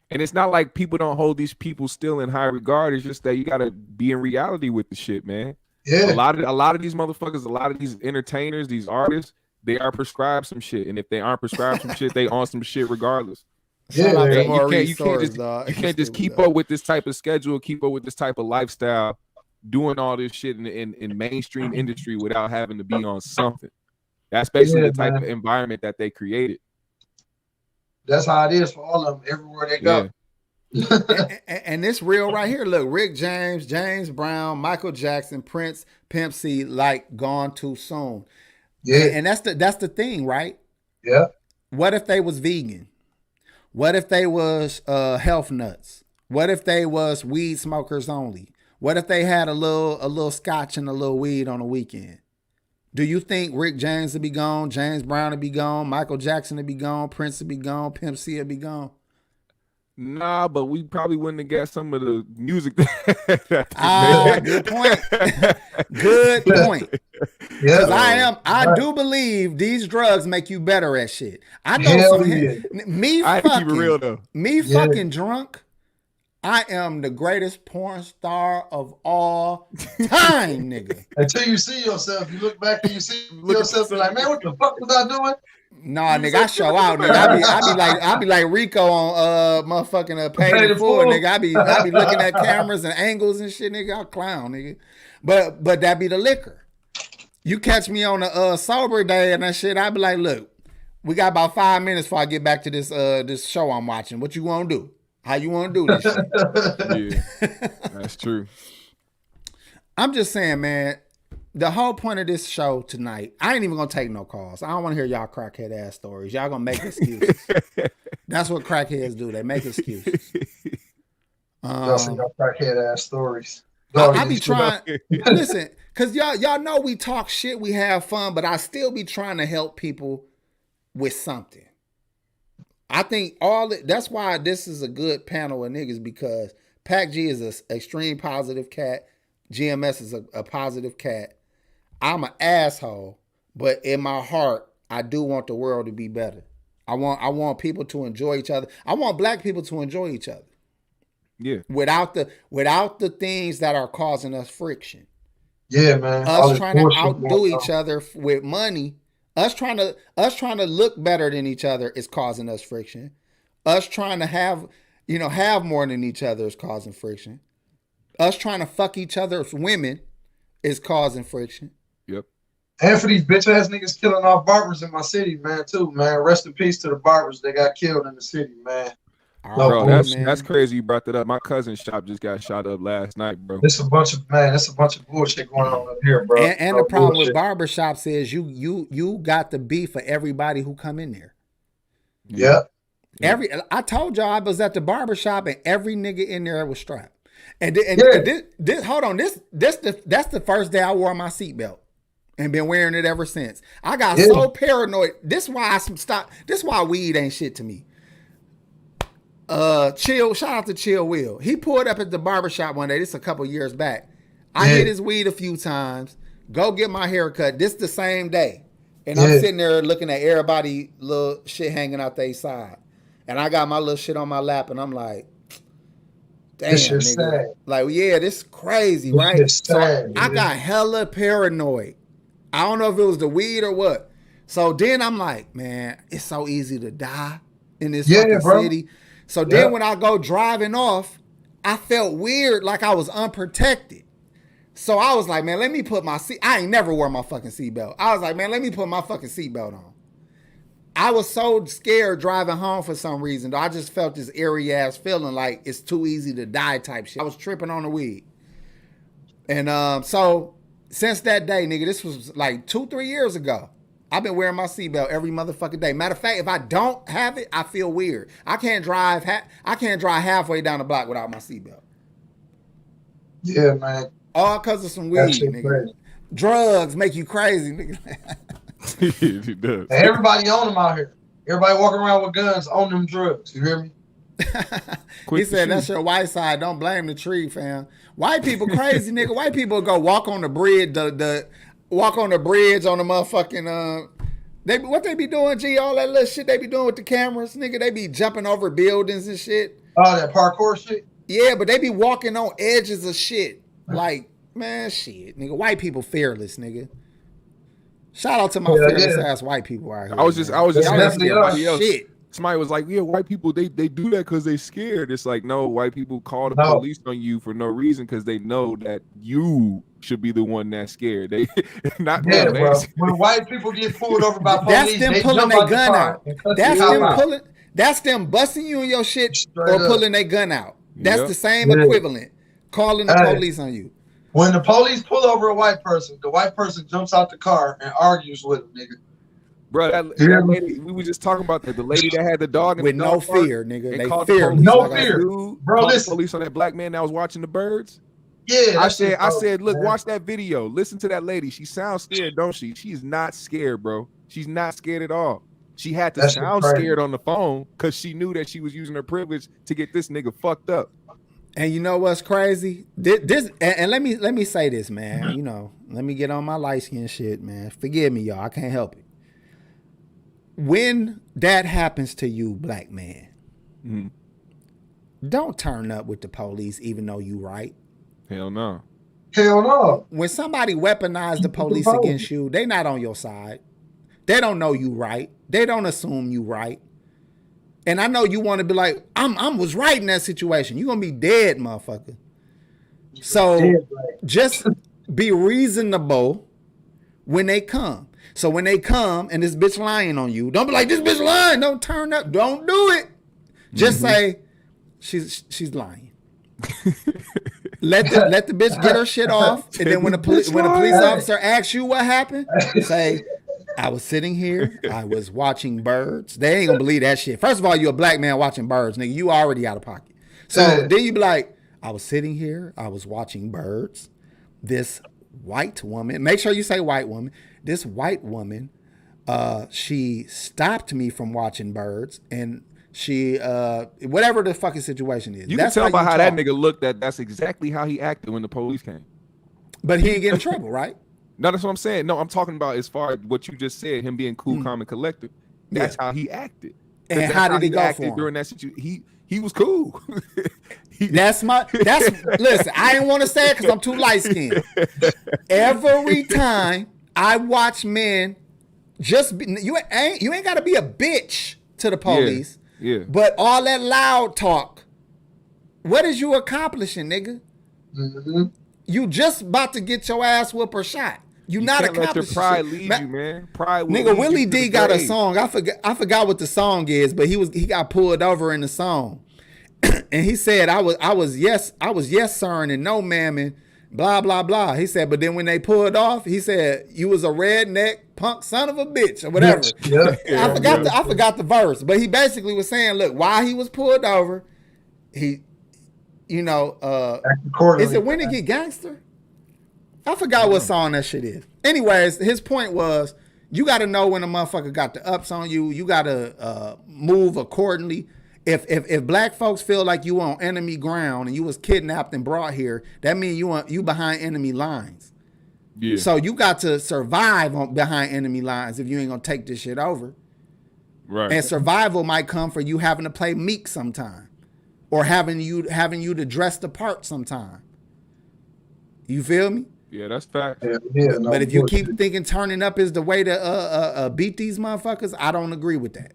And it's not like people don't hold these people still in high regard. It's just that you gotta be in reality with the shit, man. Yeah. A lot of these motherfuckers, a lot of these entertainers, these artists, they are prescribed some shit. And if they aren't prescribed some shit, they on some shit regardless. Yeah. You You can't just keep up with this type of schedule, keep up with this type of lifestyle, doing all this shit in mainstream industry without having to be on something. That's basically the type of environment that they created. That's how it is for all of them everywhere they go. and this real right here. Look, Rick James, James Brown, Michael Jackson, Prince, Pimp C, like gone too soon. Yeah. And that's the thing, right? Yeah. What if they was vegan? What if they was health nuts? What if they was weed smokers only? What if they had a little scotch and a little weed on the weekend? Do you think Rick James would be gone, James Brown would be gone, Michael Jackson would be gone, Prince would be gone, Pimp C would be gone? Nah, but we probably wouldn't have got some of the music. Good point. Good point. Yeah. I do believe these drugs make you better at shit. I know I keep it real though. Fucking drunk. I am the greatest porn star of all time, nigga. Until you see yourself, you look back and you see yourself and like, man, what the fuck was I doing? Nah, nigga, I show out, nigga. I be like Rico on motherfucking Paid in Full, nigga. I be looking at cameras and angles and shit, nigga. I'll clown, nigga. But that be the liquor. You catch me on a sober day and that shit, I be like, look, we got about 5 minutes before I get back to this show I'm watching. What you want to do? How you want to do this shit? Yeah, that's true. I'm just saying, man, the whole point of this show tonight, I ain't even going to take no calls. I don't want to hear y'all crackhead ass stories. Y'all going to make excuses. That's what crackheads do. They make excuses. Y'all see y'all crackhead ass stories. I be trying, listen, because y'all know we talk shit, we have fun, but I still be trying to help people with something. I think that's why this is a good panel of niggas, because Pac G is an extreme positive cat. GMS is a positive cat. I'm an asshole, But in my heart, I do want the world to be better. I want people to enjoy each other. I want black people to enjoy each other. Yeah. Without the things that are causing us friction. Yeah, man. Us trying to outdo each other with money. Us trying to look better than each other is causing us friction. Us trying to have more than each other is causing friction. Us trying to fuck each other's women is causing friction. Yep. And for these bitch ass niggas killing off barbers in my city, man, too, man. Rest in peace to the barbers that got killed in the city, man. No, bro, that's crazy you brought that up. My cousin's shop just got shot up last night, bro. It's a bunch of bullshit going on up here, bro. And the problem with barbershops is you got the beef for everybody who come in there. Yeah. I told y'all I was at the barbershop and every nigga in there was strapped. And this hold on, that's the first day I wore my seatbelt and been wearing it ever since. I got so paranoid. This why This why weed ain't shit to me. Shout out to Chill Will. He pulled up at the barbershop one day. This a couple years back. I hit his weed a few times. Go get my hair cut. This the same day. And I'm sitting there looking at everybody little shit hanging out their side. And I got my little shit on my lap and I'm like, damn, nigga. Sad. Like, yeah, this is crazy, right? So I got hella paranoid. I don't know if it was the weed or what. So then I'm like, man, it's so easy to die in this fucking city. So then when I go driving off, I felt weird, like I was unprotected. So I was like, man, let me put my I ain't never wore my fucking seatbelt. I was like, man, let me put my fucking seatbelt on. I was so scared driving home for some reason. I just felt this eerie ass feeling like it's too easy to die type shit. I was tripping on the weed. And so since that day, nigga, this was like 2-3 years ago. I've been wearing my seatbelt every motherfucking day. Matter of fact, if I don't have it, I feel weird. I can't drive halfway down the block without my seatbelt. Yeah, man. All because of some weed, nigga. Crazy. Drugs make you crazy, nigga. It does. Hey, everybody on them out here. Everybody walking around with guns on them drugs. You hear me? He said, that's your white side. Don't blame the tree, fam. White people crazy, nigga. White people go walk on the bridge, walk on the bridge on the motherfucking what they be doing, G? All that little shit they be doing with the cameras, nigga. They be jumping over buildings and shit. Oh, that parkour shit? Yeah, but they be walking on edges of shit. Like, man, shit, nigga. White people fearless, nigga. Shout out to my fearless ass white people out here. I was just saying shit. Somebody was like, yeah, white people, they do that because they scared. It's like, no, white people call the police on you for no reason because they know that you should be the one that's scared. They not bro. When white people get pulled over by police, that's them pulling their gun out. That's them busting you in your shit or pulling their gun out. That's the same equivalent. Calling the police on you. When the police pull over a white person, the white person jumps out the car and argues with him, nigga. Bro, that lady, we were just talking about that. The lady that had the dog with no fear, nigga. They fear. No fear. Bro, listen. Police on that black man that was watching the birds. Yeah. I said, look, watch that video. Listen to that lady. She sounds scared, don't she? She's not scared, bro. She's not scared at all. She had to sound scared on the phone because she knew that she was using her privilege to get this nigga fucked up. And you know what's crazy? This and let me say this, man. You know, let me get on my light skin shit, man. Forgive me, y'all. I can't help it. When that happens to you, black man, don't turn up with the police even though you right. Hell no. Hell no. When somebody weaponized the police against you, they not on your side. They don't know you right. They don't assume you right. And I know you want to be like, I was right in that situation. You're going to be dead, motherfucker. So just be reasonable when they come. So when they come and this bitch lying on you, don't be like, this bitch lying. Don't turn up. Don't do it. Just say, she's lying. Let the bitch get her shit off. And then when a police officer asks you what happened, say, I was sitting here. I was watching birds. They ain't gonna believe that shit. First of all, you're a black man watching birds, nigga. You already out of pocket. So then you be like, I was sitting here. I was watching birds. This white woman, make sure you say white woman. This white woman, she stopped me from watching birds, and she, whatever the fucking situation is. You can tell by how that nigga looked that that's exactly how he acted when the police came. But he didn't get in trouble, right? No, that's what I'm saying. No, I'm talking about as far as what you just said, him being cool, calm, and collected. That's how he acted. And That's how did he go acted for him? during that situation? He was cool. Listen, I didn't want to say it because I'm too light skinned. Every time I watch men, you ain't got to be a bitch to the police. Yeah. But all that loud talk, what is you accomplishing, nigga? Mm-hmm. You just about to get your ass whooped or shot. You not can't let your accomplishing pride shit. lead you, man. Pride will Nigga, lead Willie you to D the got a grave. song. I forgot what the song is, but he got pulled over in the song. And he said, I was yes sir and no ma'am and blah blah blah. He said, but then when they pulled off, he said, you was a redneck punk son of a bitch or whatever. Yeah. I forgot the verse, but he basically was saying, look, while he was pulled over, he, is it When It Get Gangster? I forgot what song that shit is. Anyways, his point was, you got to know when a motherfucker got the ups on you. You got to move accordingly. If black folks feel like you on enemy ground and you was kidnapped and brought here, that means you behind enemy lines. Yeah. So you got to survive behind enemy lines if you ain't gonna take this shit over. Right. And survival might come for you having to play meek sometime, or having you to dress the part sometime. You feel me? Yeah, that's fact. Yeah, But if you keep thinking turning up is the way to beat these motherfuckers, I don't agree with that.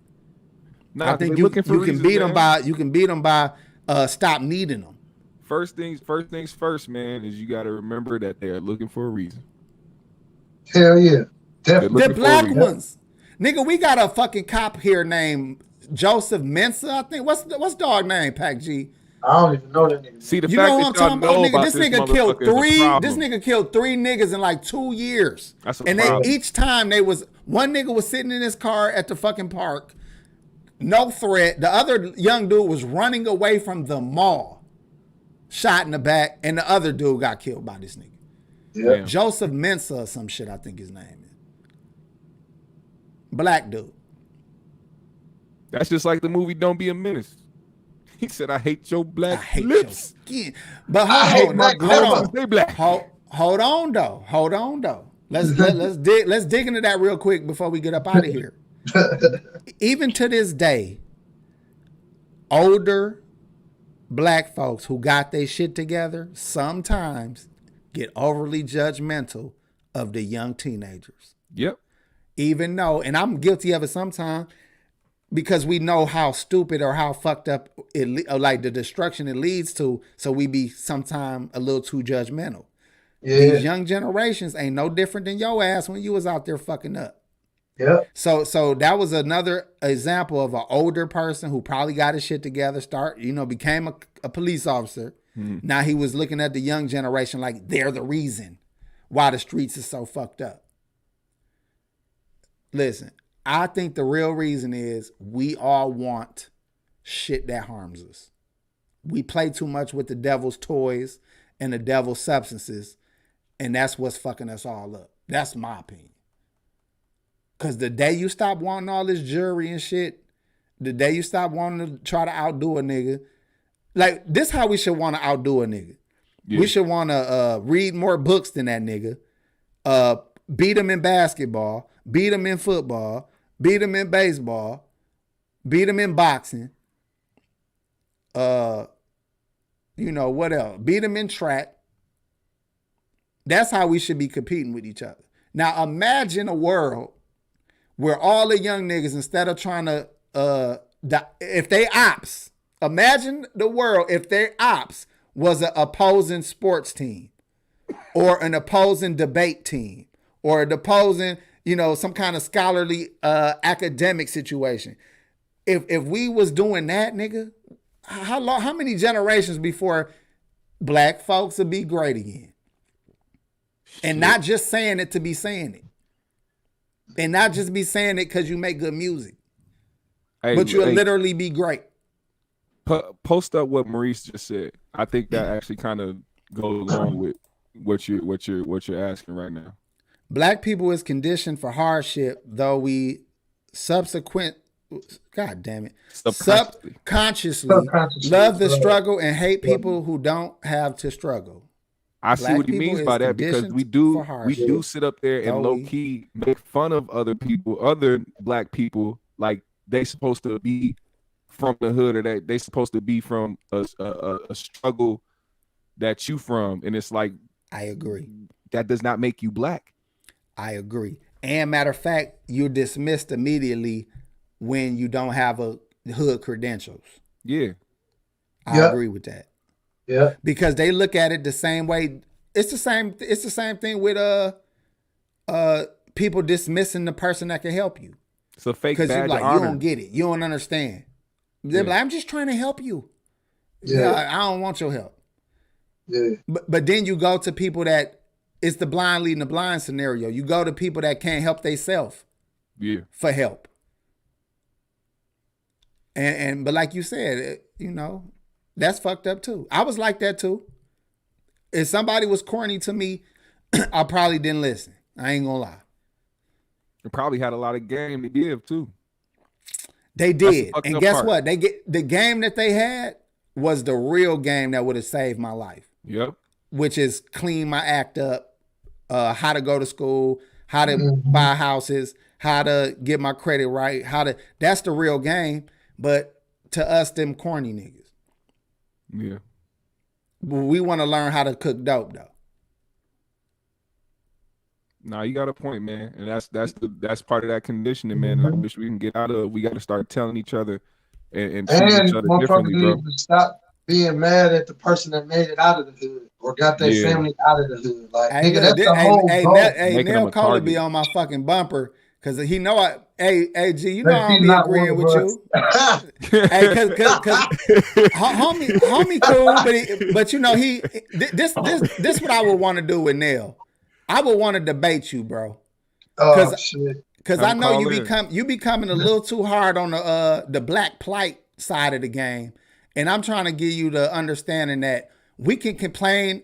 Nah, I think you can beat them by stop needing them. First things first, man, is you got to remember that they are looking for a reason. Hell yeah, definitely. The black ones, nigga. We got a fucking cop here named Joseph Mensa. I think what's dog name? Pac G. I don't even know that nigga. See, the You fact know what that I'm talking about, know nigga? This nigga killed motherfucker three niggas in like 2 years. That's a and problem. Each time one nigga was sitting in his car at the fucking park, no threat. The other young dude was running away from the mall, shot in the back, and the other dude got killed by this nigga. Yeah. Joseph Mensa or some shit, I think his name is. Black dude. That's just like the movie Don't Be a Menace. He said, I hate your black I hate lips. your skin. But hate black lips. Stay black. Hold on though. Let's dig into that real quick before we get up out of here. Even to this day, older black folks who got their shit together sometimes get overly judgmental of the young teenagers. Yep. Even though, and I'm guilty of it sometimes, because we know how stupid or how fucked up like the destruction it leads to, so we be sometimes a little too judgmental. Yeah. These young generations ain't no different than your ass when you was out there fucking up. Yeah. So that was another example of an older person who probably got his shit together, became a police officer. Mm-hmm. Now he was looking at the young generation like they're the reason why the streets is so fucked up. Listen, I think the real reason is we all want shit that harms us. We play too much with the devil's toys and the devil's substances, and that's what's fucking us all up. That's my opinion. Because the day you stop wanting all this jewelry and shit, the day you stop wanting to try to outdo a nigga, like this how we should want to outdo a nigga. Yeah. We should want to read more books than that nigga, beat him in basketball, beat him in football, beat him in baseball, beat him in boxing, what else? Beat him in track. That's how we should be competing with each other. Now imagine a world where all the young niggas, instead of trying to, if they ops, imagine the world if their ops was an opposing sports team or an opposing debate team or an opposing, some kind of scholarly academic situation. If we was doing that, nigga, how many generations before black folks would be great again? And not just saying it to be saying it. And not just be saying it because you make good music. But you'll literally be great. Post up what Maurice just said. I think that actually kind of goes along with what you're asking right now. Black people is conditioned for hardship, though we subconsciously love the struggle and hate people who don't have to struggle. I see Black what he people means is by that, because conditioned we for do hardship. sit up there and Go low we. key make fun of other people, other black people, like they supposed to be from the hood, or that they supposed to be from a struggle that you from, and it's like I agree. that does not make you black. I agree. And matter of fact, you're dismissed immediately when you don't have a hood credentials. Yeah, I Yeah, agree with that. yeah, Because they look at it the same way. It's the same thing with people dismissing the person that can help you. it's a fake Because you're badge of like, you don't honor. get it. You don't understand. They're Yeah, like, I'm just trying to help you. yeah, Yeah, I don't want your help. yeah. But then you go to people that it's the blind leading the blind scenario. You go to people that can't help themselves yeah. for help. And but like you said, that's fucked up too. I was like that too. If somebody was corny to me, I probably didn't listen. I ain't gonna lie. It probably had a lot of game to give too. They That's the did. fucked And up guess part. what? They get the game that they had was the real game that would have saved my life, Yep. which is clean my act up, how to go to school, how to Mhm. buy houses, how to get my credit right, that's the real game. But to us, them corny niggas. Yeah. We want to learn how to cook dope though. Nah, you got a point, man, and that's part of that conditioning, man. And I wish we can get out of. We got to start telling each other and treating each And other motherfuckers differently, need bro. to stop being mad at the person that made it out of the hood or got their Yeah, family out of the hood. Like, Hey, nigga, look, that's the whole goal. making them Nail a Cola be target. on my fucking bumper because he know I. Hey, G, you know That I don't he's be not one agreeing of with us. you. Hey, cause homie cool, but this what I would want to do with Nail. I would want to debate you, bro. Oh shit. Cause I Come know call in. you becoming a little too hard on the black plight side of the game, and I'm trying to give you the understanding that we can complain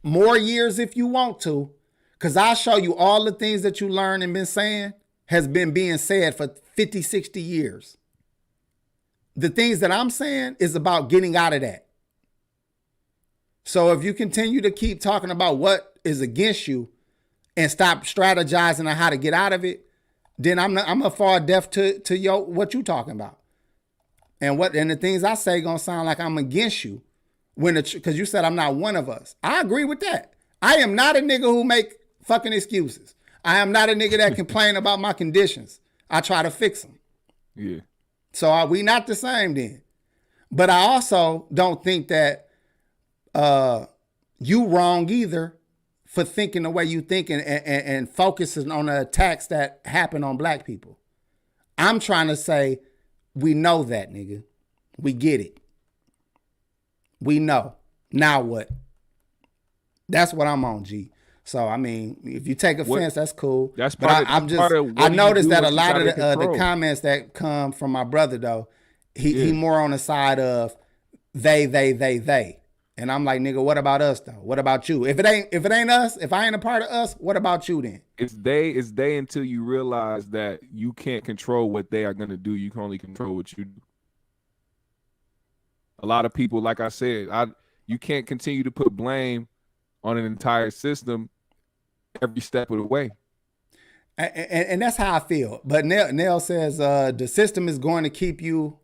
more years if you want to, cause I'll show you all the things that you learned and been saying has been being said for 50, 60 years. The things that I'm saying is about getting out of that. So if you continue to keep talking about what is against you and stop strategizing on how to get out of it, then I'm a far deaf to what you talking about. And the things I say gonna sound like I'm against you because you said I'm not one of us. I agree with that. I am not a nigga who make fucking excuses. I am not a nigga that complain about my conditions. I try to fix them. Yeah. So we not the same then. But I also don't think that you wrong either for thinking the way you think and focusing on the attacks that happen on black people. I'm trying to say we know that, nigga. We get it. We know. Now what? That's what I'm on, G. So I mean, if you take offense, that's cool. That's but part of- I'm that's part just. of what I do you noticed do that a what you lot of gotta the control. comments that come from my brother though, he Yeah. more on the side of they, and I'm like, nigga, what about us though? What about you? If it ain't us, if I ain't a part of us, what about you then? It's they until you realize that you can't control what they are gonna do. You can only control what you do. A lot of people, like I said, you can't continue to put blame on an entire system every step of the way. And that's how I feel. But Nell says the system is going to keep you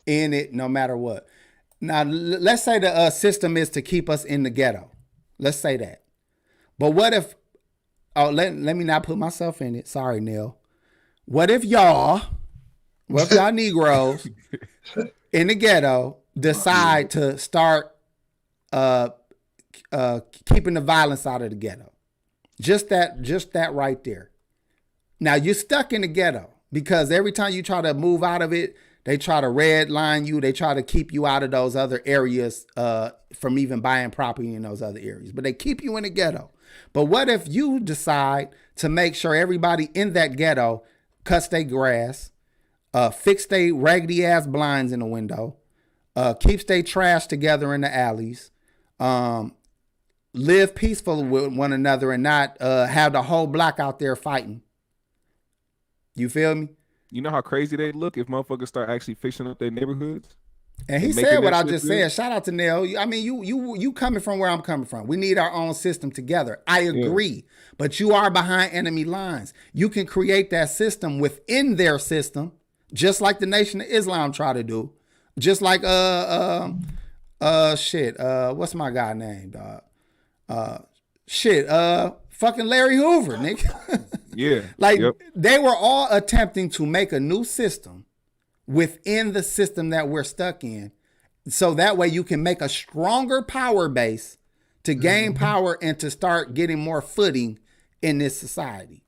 in it no matter what. Now, let's say the system is to keep us in the ghetto. Let's say that. But what if, let me not put myself in it. Sorry, Nell. What if y'all Negroes in the ghetto decide to start keeping the violence out of the ghetto? Just that right there. Now you're stuck in the ghetto because every time you try to move out of it, they try to red line you. They try to keep you out of those other areas from even buying property in those other areas. But they keep you in the ghetto. But what if you decide to make sure everybody in that ghetto cuts their grass, fix their raggedy ass blinds in the window, keeps their trash together in the alleys, live peaceful with one another and not have the whole block out there fighting? You feel me? You know how crazy they look if motherfuckers start actually fixing up their neighborhoods? And he said what I just said. Shout out to Neil. I mean, you coming from where I'm coming from. We need our own system together. I agree. But you are behind enemy lines. You can create that system within their system, just like the Nation of Islam try to do. Just like what's my guy name, dog? Fucking Larry Hoover, nigga. Yeah. Like they were all attempting to make a new system within the system that we're stuck in. So that way you can make a stronger power base to gain power and to start getting more footing in this society.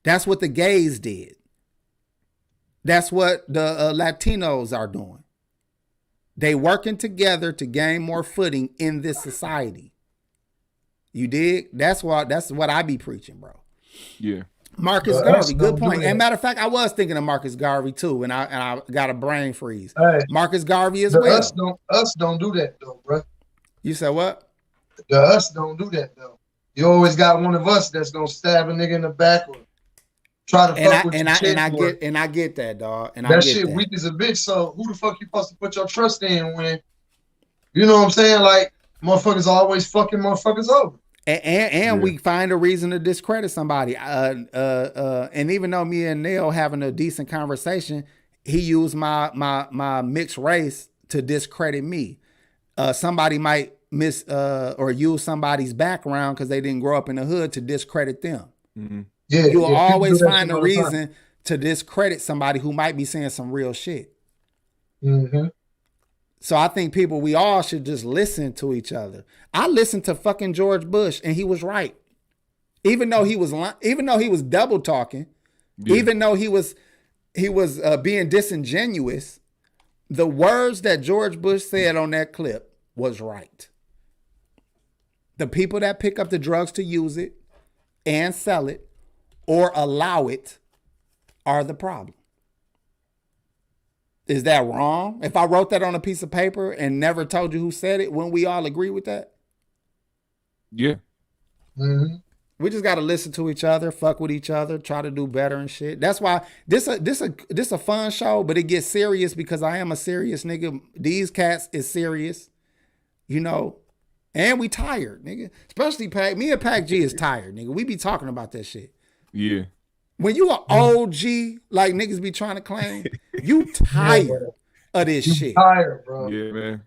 That's what the gays did. That's what the Latinos are doing. They working together to gain more footing in this society. You dig? That's what I be preaching, bro. Yeah. Marcus Garvey, good point. And matter of fact, I was thinking of Marcus Garvey too, and I got a brain freeze. Hey, Marcus Garvey as well. Us don't do that though, bro. You said what? Us don't do that though. You always got one of us that's gonna stab a nigga in the back or try to fuck with your and I get that, dog. And that shit weak as a bitch. So who the fuck you supposed to put your trust in when, you know what I'm saying? Like motherfuckers always fucking motherfuckers over. And we find a reason to discredit somebody. And even though me and Neil having a decent conversation, he used my mixed race to discredit me. Somebody might or use somebody's background because they didn't grow up in the hood to discredit them. Mm-hmm. Yeah, you'll always find a reason to discredit somebody who might be saying some real shit. Mm-hmm. So I think we all should just listen to each other. I listened to fucking George Bush and he was right. Even though he was double talking, even though he was being disingenuous, the words that George Bush said on that clip was right. The people that pick up the drugs to use it and sell it or allow it are the problem. Is that wrong? If I wrote that on a piece of paper and never told you who said it, wouldn't we all agree with that? Yeah. Mm-hmm. We just got to listen to each other, fuck with each other, try to do better and shit. That's why this a fun show, but it gets serious because I am a serious nigga. These cats is serious, you know, and we tired, nigga. Especially Pac. Me and Pac G is tired, nigga. We be talking about that shit. Yeah. When you an OG, like niggas be trying to claim, you tired of this shit. Tired, bro. Yeah, man.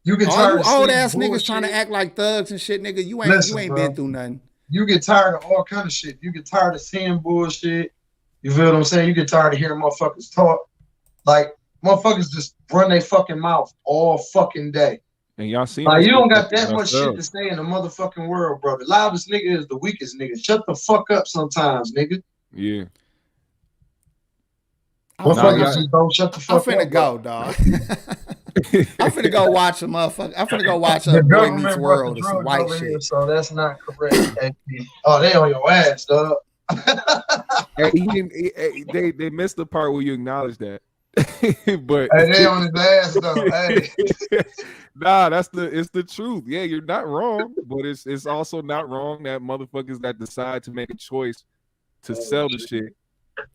You get tired of old ass niggas trying to act like thugs and shit, nigga. You ain't been through nothing. You get tired of all kind of shit. You get tired of seeing bullshit. You feel what I'm saying? You get tired of hearing motherfuckers talk. Like motherfuckers just run their fucking mouth all fucking day. And y'all see, like you don't got that much shit to say in the motherfucking world, bro. The loudest nigga is the weakest nigga. Shut the fuck up sometimes, nigga. Yeah. Don't shut the fuck up. I'm finna go, dog. I'm finna go watch a motherfucker. I'm finna go watch a Boy Meets World or some white shit. Here, so that's not correct. Oh, they on your ass, dog. They missed the part where you acknowledge that. But hey, they on his ass though. Hey. Nah, it's the truth. Yeah, you're not wrong, but it's also not wrong that motherfuckers that decide to make a choice to sell the shit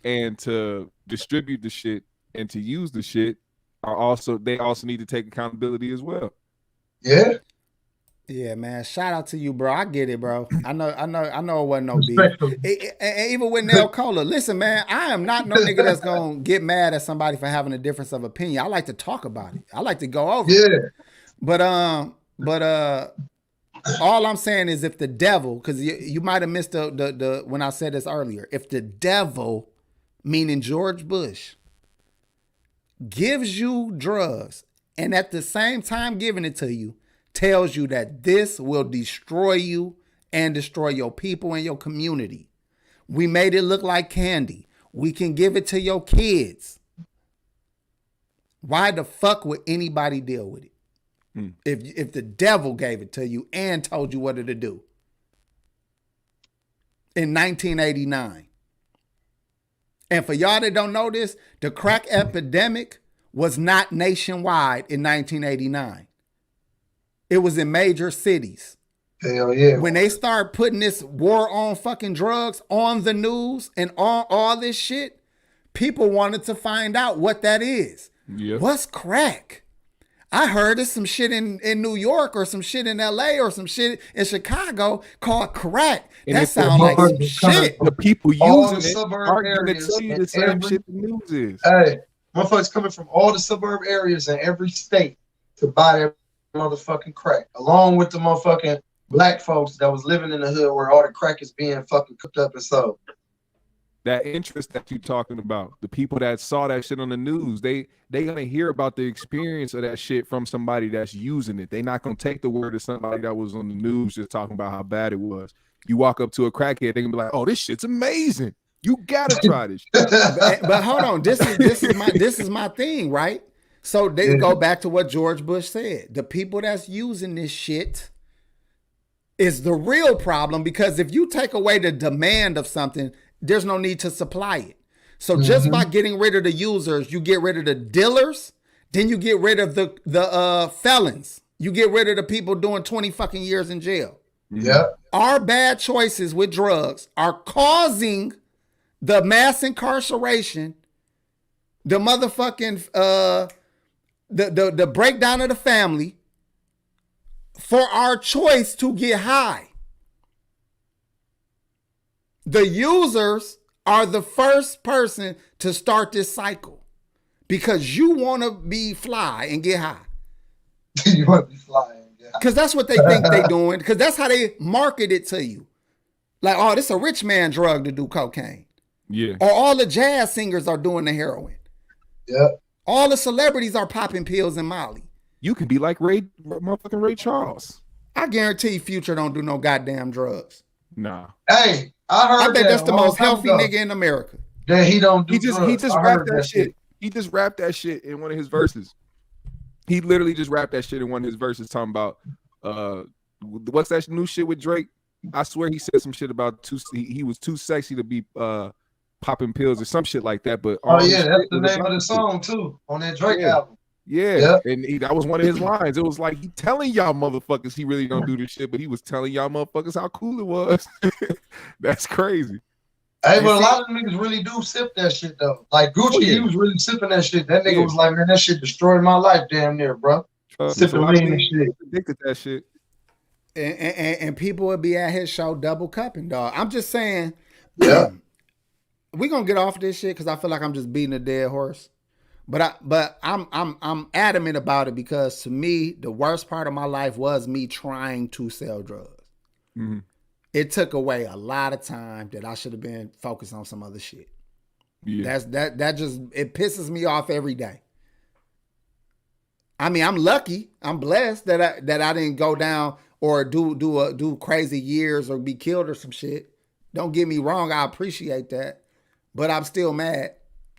and to distribute the shit and to use the shit they also need to take accountability as well. Yeah. Yeah, man. Shout out to you, bro. I get it, bro. I know it wasn't no beef. And even with Nell Cola, listen, man, I am not no nigga that's gonna get mad at somebody for having a difference of opinion. I like to talk about it. I like to go over it. But all I'm saying is if the devil, because you might have missed the when I said this earlier, if the devil, meaning George Bush, gives you drugs and at the same time giving it to you, tells you that this will destroy you and destroy your people and your community. We made it look like candy. We can give it to your kids. Why the fuck would anybody deal with it? If the devil gave it to you and told you what to do in 1989. And for y'all that don't know this, the crack epidemic was not nationwide in 1989. It was in major cities. Hell yeah. When they start putting this war on fucking drugs on the news and all this shit, people wanted to find out what that is. Yep. What's crack? I heard it's some shit in New York or some shit in LA or some shit in Chicago called crack. And That if the sounds like some motherfuckers coming shit. from the people all using the it suburb aren't going to areas tell you in the same every shit the news is. hey, motherfuckers coming from all the suburb areas in every state to buy that motherfucking crack, along with the motherfucking black folks that was living in the hood where all the crack is being fucking cooked up and sold. That interest that you're talking about, the people that saw that shit on the news, they gonna hear about the experience of that shit from somebody that's using it. They not gonna take the word of somebody that was on the news just talking about how bad it was. You walk up to a crackhead, they gonna be like, "Oh, this shit's amazing. You gotta try this." But hold on, this is my thing, right? So they go back to what George Bush said. The people that's using this shit is the real problem, because if you take away the demand of something, there's no need to supply it. So just by getting rid of the users, you get rid of the dealers, then you get rid of the felons. You get rid of the people doing 20 fucking years in jail. Yeah. Our bad choices with drugs are causing the mass incarceration, the motherfucking the breakdown of the family for our choice to get high. The users are the first person to start this cycle because you want to be fly and get high. You want to be flying. Yeah. Because that's what they think they doing. Because that's how they market it to you. Like, oh, this is a rich man drug to do cocaine. Yeah. Or all the jazz singers are doing the heroin. Yeah. All the celebrities are popping pills and Molly. You can be like motherfucking Ray Charles. I guarantee Future don't do no goddamn drugs. Nah. Hey, I heard I bet that that's the a long most time healthy ago, nigga in America. that he don't do He just drugs. I rapped heard that shit. He just rapped that shit in one of his verses. He literally just rapped that shit in one of his verses talking about what's that new shit with Drake? I swear he said some shit about he was too sexy to be popping pills or some shit like that. But Oh yeah, that's the name of the song too on that Drake album. Yeah, and that was one of his lines. It was like he telling y'all motherfuckers he really don't do this shit, but he was telling y'all motherfuckers how cool it was. That's crazy. Hey, but a lot of niggas really do sip that shit though. Like Gucci, he was really sipping that shit. That nigga was like, man, that shit destroyed my life damn near, bro. Sipping lean and shit. Addicted to that shit. And people would be at his show double cupping, dog. I'm just saying, yeah, we gonna get off this shit because I feel like I'm just beating a dead horse. But I'm adamant about it because to me, the worst part of my life was me trying to sell drugs. Mm-hmm. It took away a lot of time that I should have been focused on some other shit. Yeah. That just, it pisses me off every day. I mean, I'm lucky, I'm blessed that I didn't go down or do crazy years or be killed or some shit. Don't get me wrong, I appreciate that, but I'm still mad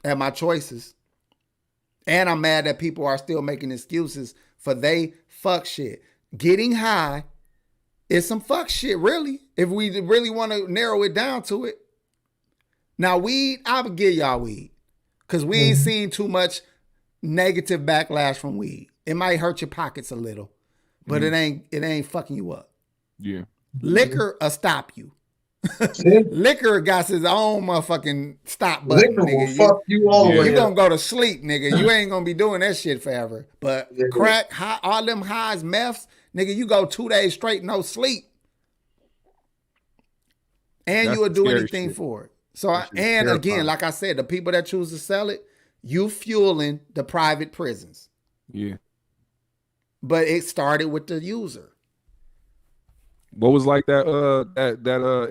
at my choices. And I'm mad that people are still making excuses for they fuck shit. Getting high is some fuck shit, really, if we really want to narrow it down to it. Now, weed, I would give y'all weed because we ain't seen too much negative backlash from weed. It might hurt your pockets a little, but it ain't fucking you up. Yeah. Liquor will stop you. Liquor got his own motherfucking stop button. Liquor will nigga. fuck you all the way. You gonna go to sleep, nigga. You ain't gonna be doing that shit forever. But crack, high, all them highs, meths, nigga, you go 2 days straight, no sleep. And That's you would do anything shit. for it. So, and again, like I said, the people that choose to sell it, you fueling the private prisons. Yeah. But it started with the user. What was like that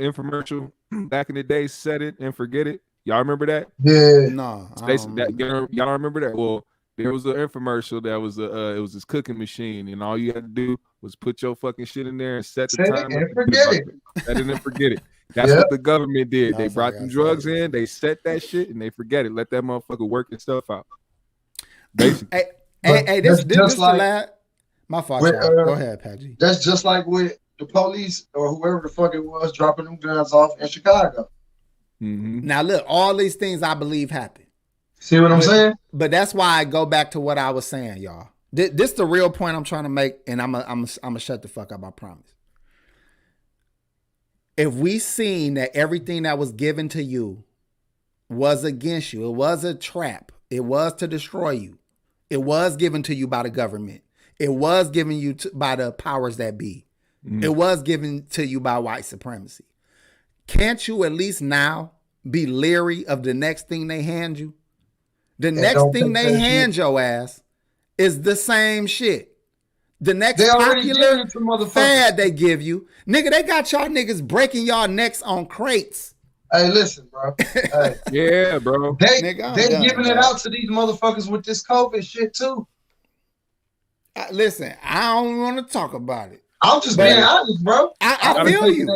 infomercial back in the day? Set it and forget it. Y'all remember that? Yeah. No, Y'all don't remember that? Well, there was an infomercial that was it was this cooking machine, and all you had to do was put your fucking shit in there and set the time and forget it. Set it and forget it. That's what the government did. They brought them drugs in, they set that shit, and they forget it. Let that motherfucker work itself out. Basically. Hey, this like, my fault. Go ahead, Patrick. That's just like with the police or whoever the fuck it was dropping them guns off in Chicago. Mm-hmm. Now look, all these things I believe happen. See what I'm saying? But that's why I go back to what I was saying, y'all. This the real point I'm trying to make, and I'm a shut the fuck up, I promise. If we seen that everything that was given to you was against you, it was a trap, it was to destroy you, It was given to you by the government. It was given you by the powers that be. It was given to you by white supremacy. Can't you at least now be leery of the next thing they hand you? The next thing they hand your ass is the same shit. The next popular fad they give you. Nigga, they got y'all niggas breaking y'all necks on crates. Hey, listen, bro. Hey. Yeah, bro. They giving it out to these motherfuckers with this COVID shit too. Listen, I don't want to talk about it. I'm just being honest, bro. I feel you.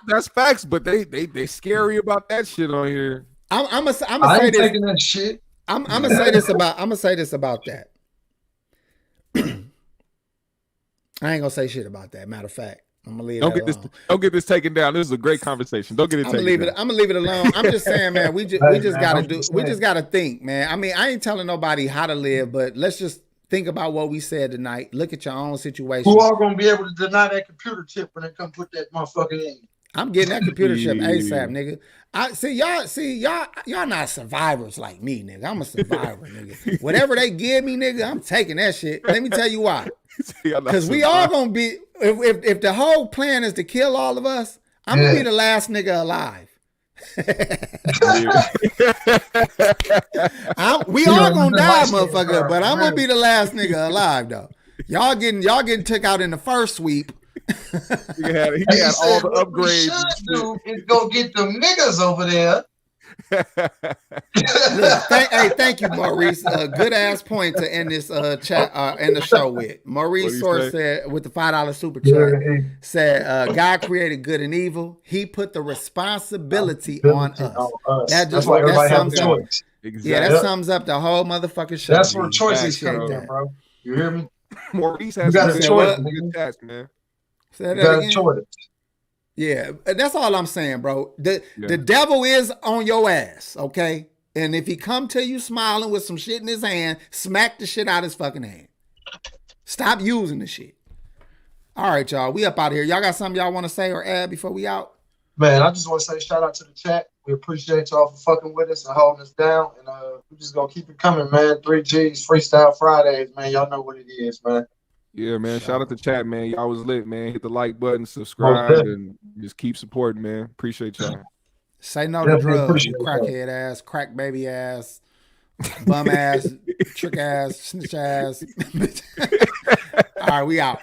That's facts, but they scary about that shit on here. I'm gonna say this. Taking that shit. I'm gonna say this about that. I ain't gonna say shit about that. Matter of fact, I'm gonna leave it alone. Don't get this taken down. This is a great conversation. Don't get it taken down. I'm gonna leave it alone. I'm just saying, man, we just gotta think, man. I mean, I ain't telling nobody how to live, but let's just think about what we said tonight. Look at your own situation. Who are gonna be able to deny that computer chip when they come put that motherfucker in? I'm getting that computer chip ASAP, nigga. Y'all not survivors like me, nigga. I'm a survivor, nigga. Whatever they give me, nigga, I'm taking that shit. Let me tell you why. Because we all gonna be, if the whole plan is to kill all of us, I'm gonna be the last nigga alive. We all gonna die, motherfucker, but I'm gonna be the last nigga alive though. Y'all getting took out in the first sweep. He had all the upgrades. What we should do is go get the niggas over there. Look, thank you, Maurice. Good ass point to end this chat end the show with. Maurice Source said with the $5 super chat said God created good and evil. He put the responsibility on us. That's why everybody has a choice. Exactly. Yeah, that sums up the whole motherfucking show. That's where choices come in, bro. You hear me? Maurice has a choice, nigga. Man. Say that again. Choice. Yeah, that's all I'm saying, bro. The devil is on your ass, okay? And if he come to you smiling with some shit in his hand, smack the shit out his fucking hand. Stop using the shit. All right, y'all. We up out of here. Y'all got something y'all want to say or add before we out? Man, I just want to say shout out to the chat. We appreciate y'all for fucking with us and holding us down. And we just gonna keep it coming, man. 3G's Freestyle Fridays, man. Y'all know what it is, man. Yeah, man. Shout out to chat, man. Y'all was lit, man. Hit the like button, subscribe, and just keep supporting, man. Appreciate y'all. Say no to drugs, you crackhead ass, crack baby ass, bum ass, trick ass, snitch ass. All right, we out.